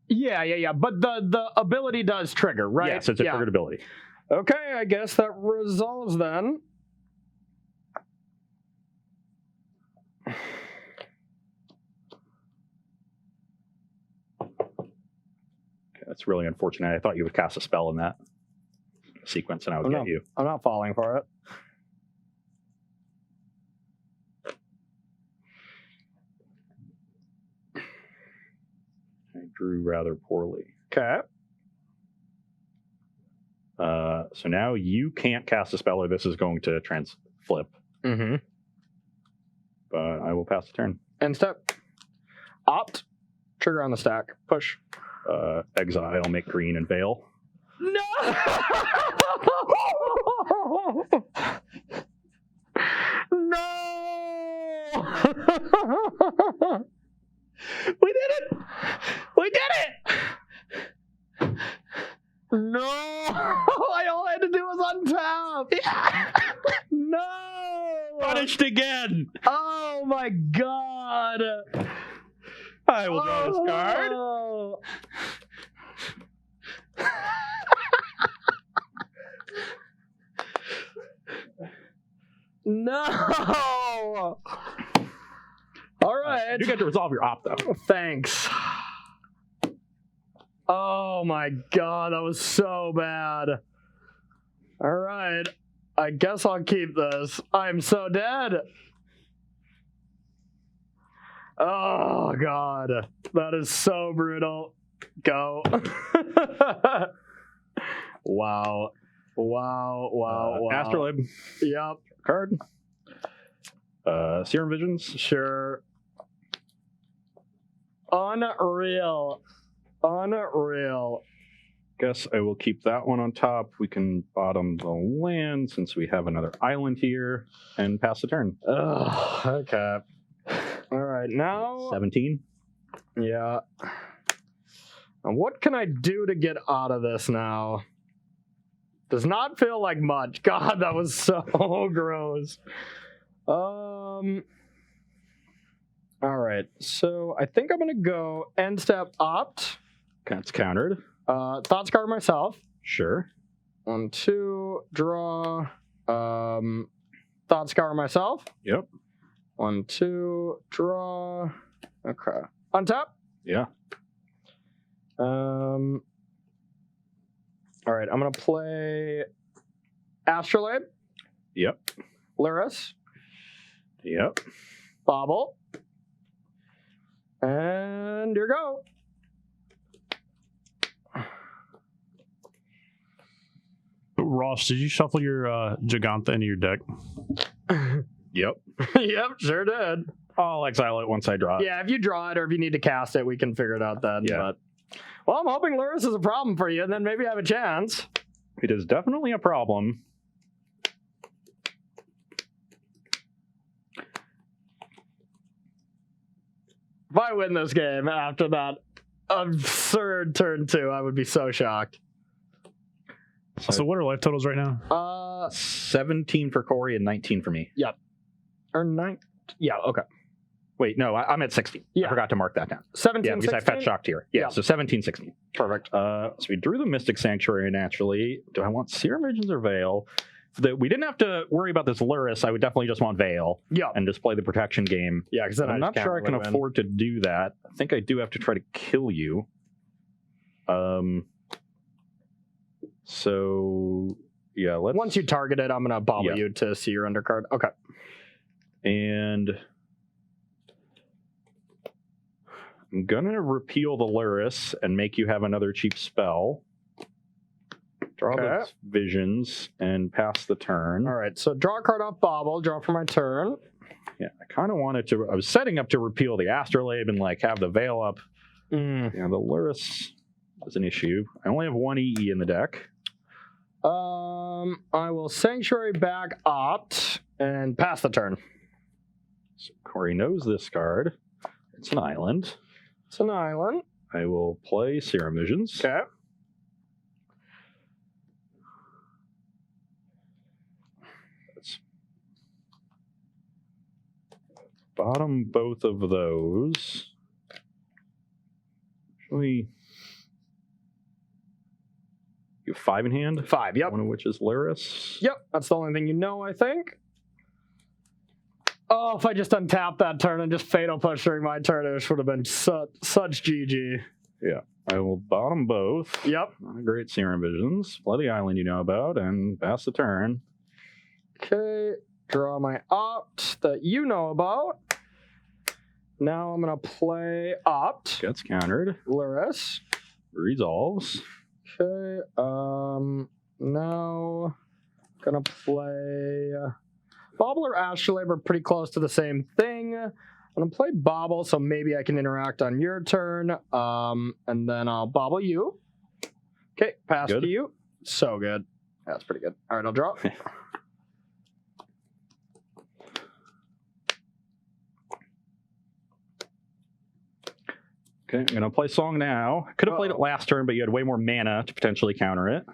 Yeah. But the ability does trigger, right? Yes, it's a triggered ability. Okay, I guess that resolves then. It's really unfortunate. I thought you would cast a spell in that sequence, and I would get you. I'm not falling for it. I drew rather poorly. Okay. So now you can't cast a spell, or this is going to flip. Mm-hmm. But I will pass the turn. End step. Opt. Trigger on the stack. Push. Exile, make green, and veil. No! No! We did it! We did it! No! All I had to do was untap! No! Punished again! Oh my god! I will draw this card. Oh. No! All right. You get to resolve your opt, though. Thanks. Oh my god, that was so bad. All right. I guess I'll keep this. I'm so dead. Oh god. That is so brutal. Go. Wow. Wow. Astrolabe. Yep. Card. Serum Visions. Sure. Unreal. Guess I will keep that one on top. We can bottom the land since we have another island here and pass the turn. Ugh, okay. All right, now. 17. Yeah. And what can I do to get out of this now? Does not feel like much. God, that was so gross. All right, so I think I'm gonna go end step opt. That's countered. Thought scar myself. Sure. 1, 2, draw. Thought scar myself. Yep. 1, 2, draw. Okay. Untap. Yeah. All right, I'm gonna play Astrolabe. Yep. Lurrus. Yep. Bobble. And here go. Ross, did you shuffle your Jegantha into your deck? Yep. Yep, sure did. I'll exile it once I draw it. Yeah, if you draw it or if you need to cast it, we can figure it out then. Yeah. But, well, I'm hoping Lurrus is a problem for you, and then maybe I have a chance. It is definitely a problem. If I win this game after that absurd turn 2, I would be so shocked. So what are life totals right now? 17 for Corey and 19 for me. Or 9. Yeah, okay. Wait, no, I'm at 16. Yeah. I forgot to mark that down. 17, Yeah, because 16? I fetch shocked here. Yeah, Yeah. so 17, 16. Perfect. So we drew the Mystic Sanctuary naturally. Do I want Serum Visions or Veil? We didn't have to worry about this Lurrus. I would definitely just want Veil Yeah. and just play the protection game. Yeah, because then I'm not sure I can afford to do that. I think I do have to try to kill you. So yeah, let's. Once you target it, I'm going to bobble you to see your undercard. Okay. And I'm gonna repeal the Lurrus and make you have another cheap spell. Draw those visions and pass the turn. All right, so draw a card off bobble, draw for my turn. Yeah, I kind of wanted to. I was setting up to repeal the Astrolabe and like have the Veil up. Yeah, the Lurrus is an issue. I only have one EE in the deck. I will Sanctuary back opt and pass the turn. So Corey knows this card. It's an island. It's an island. I will play Serum Visions. Okay. Let's bottom both of those. Actually, you have 5 in hand? 5, yep. One of which is Lurrus. Yep, that's the only thing you know, I think. Oh, if I just untapped that turn and just Fatal Push during my turn, it would have been such GG. Yeah. I will bottom both. Yep. Not a great Serum Visions. Play the island you know about and pass the turn. Okay. Draw my opt that you know about. Now I'm going to play opt. Gets countered. Lurrus. Resolves. Okay. Now gonna play Bobble or Astrolabe are pretty close to the same thing. I'm gonna play Bobble, so maybe I can interact on your turn. And then I'll Bobble you. Okay, pass Good. to you. So good. That's pretty good. All right, I'll draw. Okay, I'm gonna play Song now. Could have played it last turn, but you had way more mana to potentially counter it.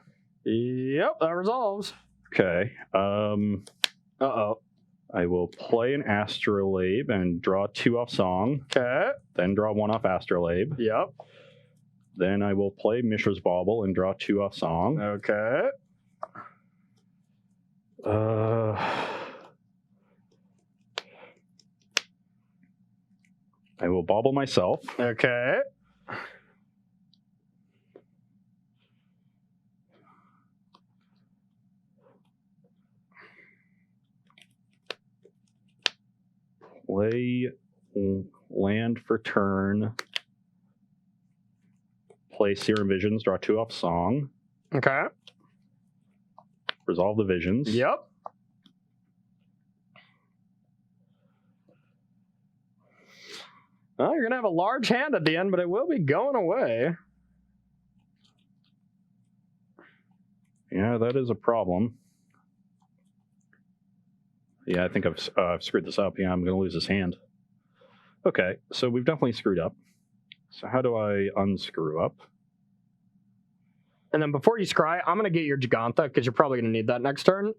Yep, that resolves. Okay. Uh-oh. I will play an Astrolabe and draw 2 off Song. Okay. Then draw 1 off Astrolabe. Yep. Then I will play Mishra's Bauble and draw 2 off Song. Okay. I will Bauble myself. Okay. Play land for turn. Play Serum Visions, draw 2 off Song. Okay. Resolve the Visions. Yep. Well, you're going to have a large hand at the end, but it will be going away. Yeah, that is a problem. Yeah, I think I've screwed this up. Yeah, I'm going to lose this hand. Okay, so we've definitely screwed up. So how do I unscrew up? And then before you scry, I'm going to get your Jegantha, because you're probably going to need that next turn. All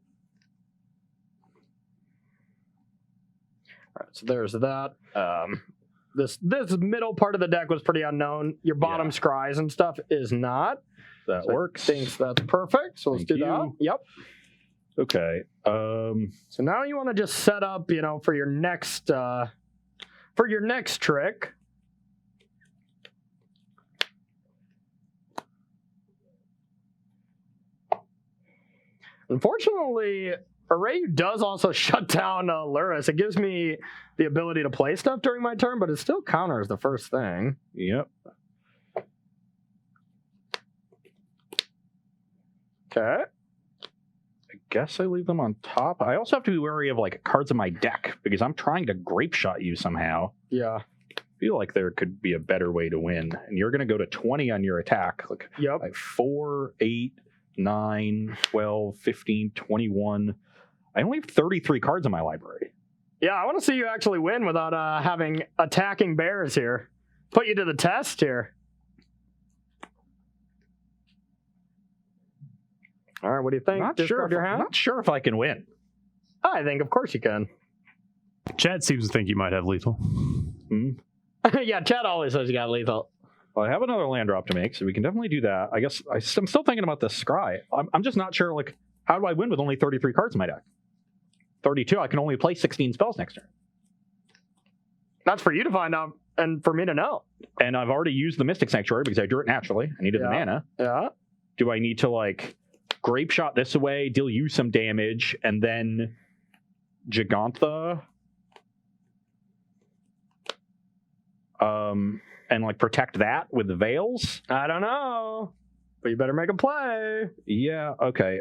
right, so there's that. This middle part of the deck was pretty unknown. Your bottom scries and stuff is not. That works. I think that's perfect, so let's do that. Yep. Okay. So now you want to just set up, for your next trick. Unfortunately, Arayu does also shut down Lurrus. It gives me the ability to play stuff during my turn, but it still counters the first thing. Yep. Okay. I guess I leave them on top. I also have to be wary of cards in my deck because I'm trying to grape shot you somehow. Yeah. I feel like there could be a better way to win. And you're going to go to 20 on your attack. Yep. 4, 8, 9, 12, 15, 21. I only have 33 cards in my library. Yeah, I want to see you actually win without having attacking bears here. Put you to the test here. All right, what do you think? Not Discard your hand? not sure if I can win. I think, of course, you can. Chad seems to think you might have lethal. Yeah, Chad always says you got lethal. Well, I have another land drop to make, so we can definitely do that. I guess I'm still thinking about this scry. I'm just not sure, how do I win with only 33 cards in my deck? 32, I can only play 16 spells next turn. That's for you to find out and for me to know. And I've already used the Mystic Sanctuary because I drew it naturally. I needed the mana. Yeah. Do I need to, grape shot this away, deal you some damage, and then Jegantha? And protect that with the Veils? I don't know. But you better make a play. Yeah, okay.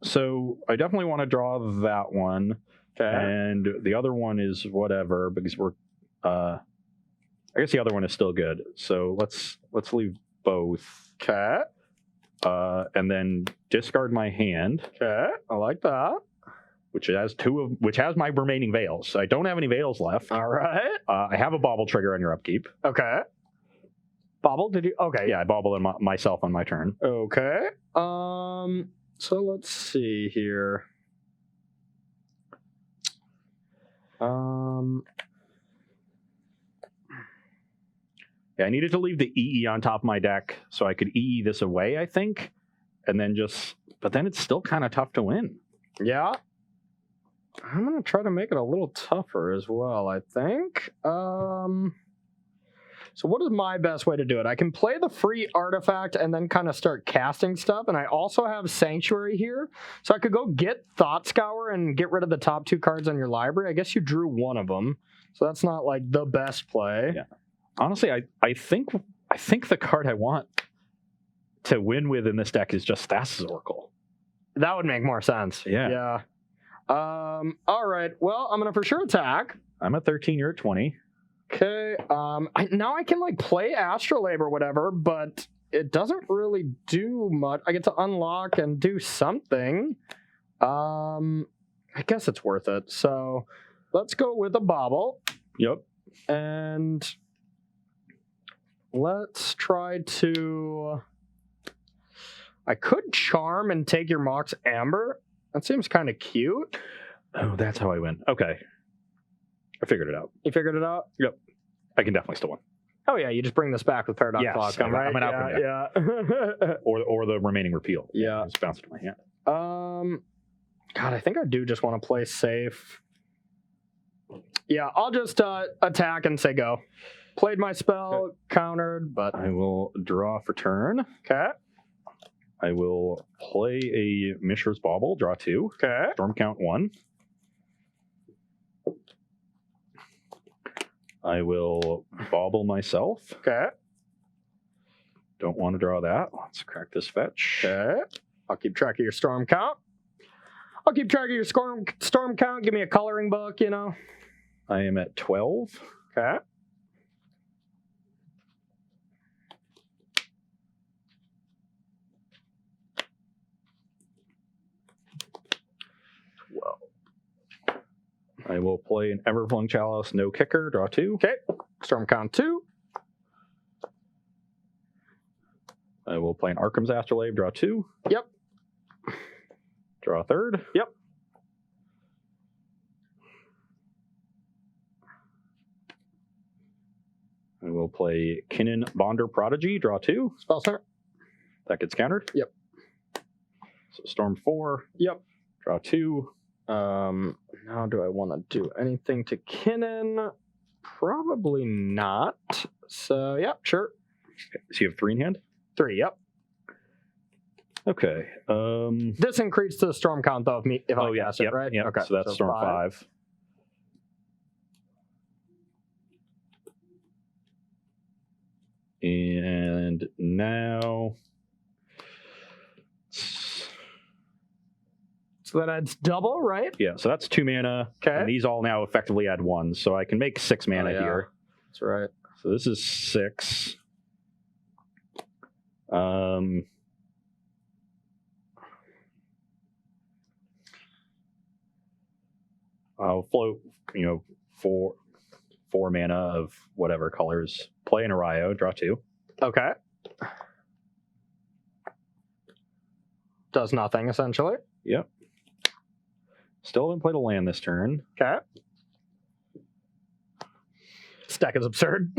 So I definitely want to draw that one. Okay. And the other one is whatever, because we're I guess the other one is still good. So let's leave both. Okay. And then discard my hand. Okay. I like that. Which has my remaining Veils. So I don't have any Veils left. All right. I have a Bauble trigger on your upkeep. Okay. Bobble? Did you? Okay. Yeah, I bobble myself on my turn. Okay. So let's see here. Yeah, I needed to leave the EE on top of my deck so I could EE this away, I think. And then but then it's still kind of tough to win. Yeah. I'm going to try to make it a little tougher as well, I think. So what is my best way to do it? I can play the free artifact and then kind of start casting stuff. And I also have Sanctuary here. So I could go get Thought Scour and get rid of the top 2 cards on your library. I guess you drew one of them. So that's not like the best play. Yeah. Honestly, I think the card I want to win with in this deck is just Thassa's Oracle. That would make more sense. Yeah. All right. Well, I'm going to for sure attack. I'm at 13, you're at 20. Okay. Now I can like play Astrolabe or whatever, but it doesn't really do much. I get to unlock and do something. I guess it's worth it. So let's go with a Bauble. Yep. And let's try to... I could Charm and take your Mox Amber. That seems kind of cute. Oh, that's how I win. Okay. I figured it out. You figured it out? Yep. I can definitely still win. Oh, yeah. You just bring this back with Paradox Yes, Lock, right? I'm an outcome, Yeah. Or the remaining repeal. Yeah. Just bounce it to my hand. God, I think I do just want to play safe. Yeah, I'll just attack and say go. Played my spell, countered, but... I will draw for turn. Okay. I will play a Mishra's Bauble, draw 2. Okay. Storm count 1. I will Bauble myself. Okay. Don't want to draw that. Let's crack this fetch. Okay. I'll keep track of your storm count. I'll keep track of your storm count. Give me a coloring book, you know. I am at 12. Okay. I will play an Everflowing Chalice, no kicker, draw 2. Okay. Storm count 2. I will play an Arkham's Astrolabe, draw 2. Yep. Draw a third. Yep. I will play Kinnan Bonder Prodigy, draw 2. Spell start. That gets countered. Yep. So Storm 4. Yep. Draw 2. Now do I want to do anything to Kinnan? Probably not. So, yep, sure. So you have 3 in hand? 3, yep. Okay. This increases the storm count, though, if I cast it, right? Yep. Okay. So that's Storm 5. And now... So that adds double, right? Yeah, so that's 2 mana. Okay. And these all now effectively add 1, so I can make 6 mana here. That's right. So this is 6. I'll float, 4 mana of whatever colors. Play an Arayo, draw 2. Okay. Does nothing, essentially. Yep. Still haven't played a land this turn. Okay. This deck is absurd.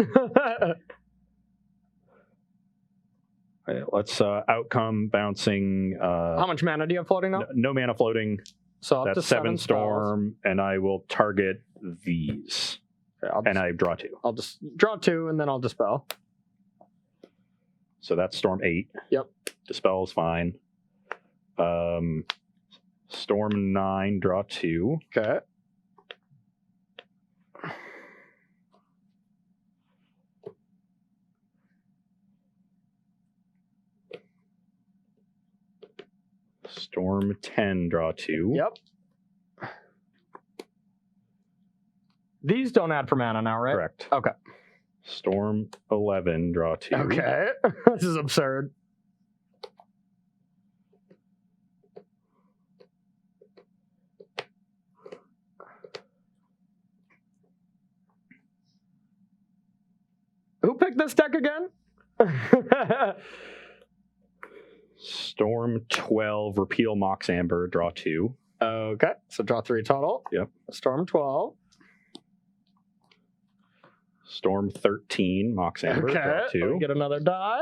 Okay, let's outcome bouncing. How much mana do you have floating now? No mana floating. So up to That's 7 storm, and I will target these. Okay, And I draw 2. I'll just draw 2 and then I'll dispel. So that's storm 8. Yep. Dispel is fine. Storm 9, draw 2. Okay. Storm 10, draw 2. Yep. These don't add for mana now, right? Correct. Okay. Storm 11, draw 2. Okay. This is absurd. Who picked this deck again? Storm 12, repeal Mox Amber, draw 2. Okay, so draw 3 total. Yep. Storm 12. Storm 13, Mox Amber, Okay, draw 2. we get another die.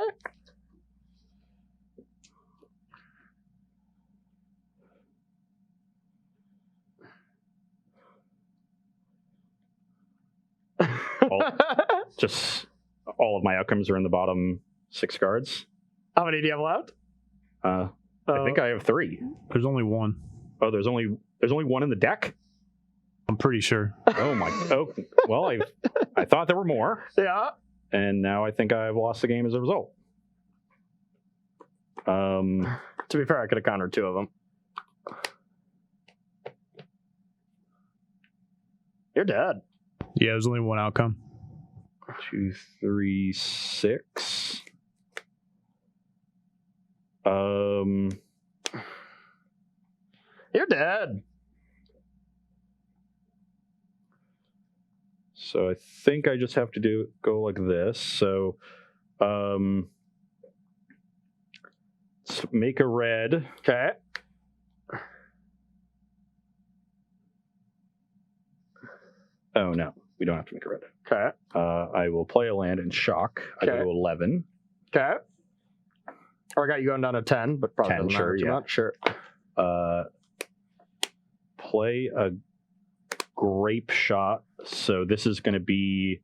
Oh, just all of my outcomes are in the bottom 6 cards. How many do you have left? I think I have 3. There's only one. Oh, there's only one in the deck? I'm pretty sure. Oh my! Oh, well, I thought there were more, Yeah. and now I think I've lost the game as a result. To be fair, I could have countered 2 of them. You're dead. Yeah, there's only one outcome. 2, 3, 6. You're dead. So I think I just have to go like this. So, let's make a red. Okay. Oh no, we don't have to make a red. Okay. I will play a land and shock. I Okay. go to 11. Okay. Or I got you going down to 10, but probably 10, doesn't matter sure, too yeah. much. Sure. Play a grape shot. So this is going to be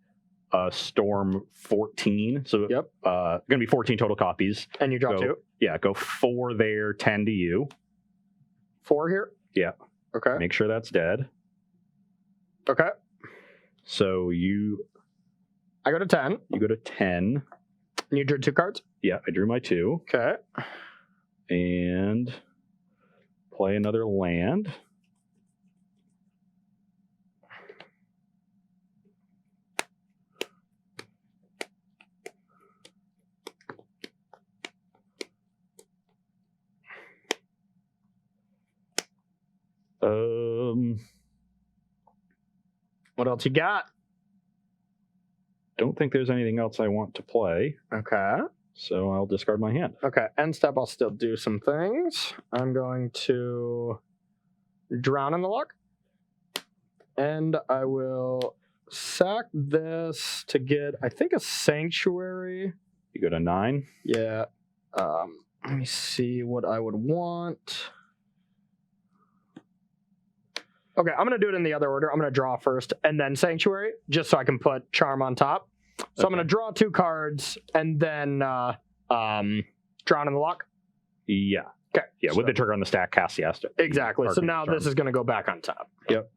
Storm 14. So Yep. going to be 14 total copies. And you draw Go- 2. Yeah, go 4 there, 10 to you. 4 here? Yeah. Okay. Make sure that's dead. Okay. So I go to 10. you go to 10. And you drew 2 cards? Yeah, I drew my 2. Okay. And play another land. What else you got? Don't think there's anything else I want to play, Okay. so I'll discard my hand. Okay. End step, I'll still do some things. I'm going to drown in the luck. And I will sack this to get, I think, a sanctuary. You go to 9. Yeah. Let me see what I would want. Okay, I'm going to do it in the other order. I'm going to draw first and then Sanctuary, just so I can put Charm on top. So I'm going to draw 2 cards and then Drown in the Luck. Yeah. Okay. Yeah, with the trigger on the stack, cast yes. Exactly. So Arcane now Charm. this is going to go back on top. Yep.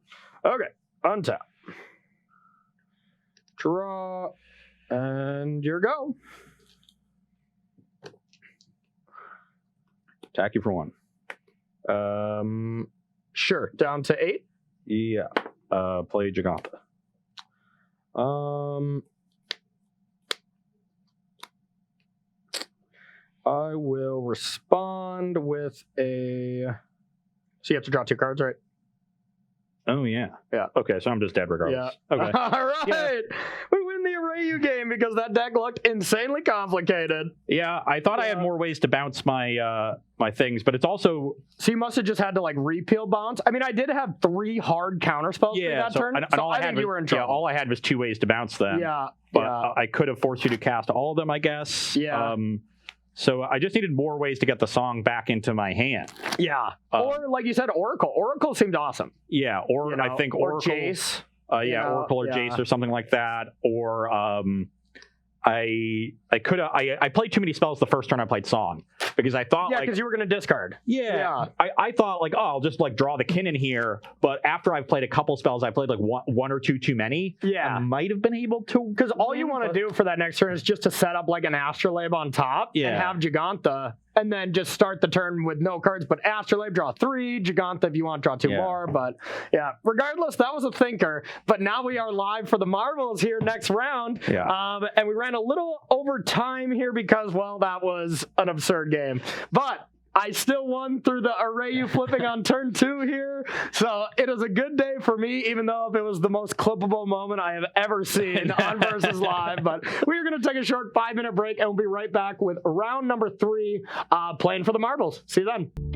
Okay, untap. Draw, and your go. Attack you for 1. Sure, down to 8. Yeah. Play Jegantha. I will respond with a. So you have to draw 2 cards, right? Oh, yeah. Yeah. Okay, so I'm just dead regardless. Yeah. Okay. All right. Yeah. We win the Arayu game because that deck looked insanely complicated. Yeah, I thought I had more ways to bounce my my things, but it's also So you must have just had to like repeal bounce. I mean, I did have 3 hard counter spells for that turn. and So all I I had think was, you were in yeah, trouble. all I had was 2 ways to bounce them. Yeah. But yeah. I could have forced you to cast all of them, I guess. Yeah. So I just needed more ways to get the song back into my hand. Yeah. Or like you said, Oracle. Oracle seemed awesome. Yeah, or You know, I think or Oracle. Jace. Yeah, Oracle or yeah. Jace or something like that. Or I played too many spells the first turn I played Song because I thought Yeah, like because you were going to discard. yeah. I thought like, oh, I'll just like draw the kin in here. But after I've played a couple spells, I played like one or two too many. Yeah. I might have been able to. Because all you want to do for that next turn is just to set up like an Astrolabe on top and Yeah. have Jegantha, and then just start the turn with no cards, but Astrolabe, draw 3, Jegantha if you want, draw 2 Yeah. more. But yeah, regardless, that was a thinker. But now we are live for the Marvels here next round. Yeah. And we ran a little over time here because, well, that was an absurd game. But I still won through the Arayu flipping on turn 2 here. So it was a good day for me, even though if it was the most clippable moment I have ever seen on Versus Live. But we're going to take a short 5-minute break and we'll be right back with round number 3 playing for the marbles. See you then.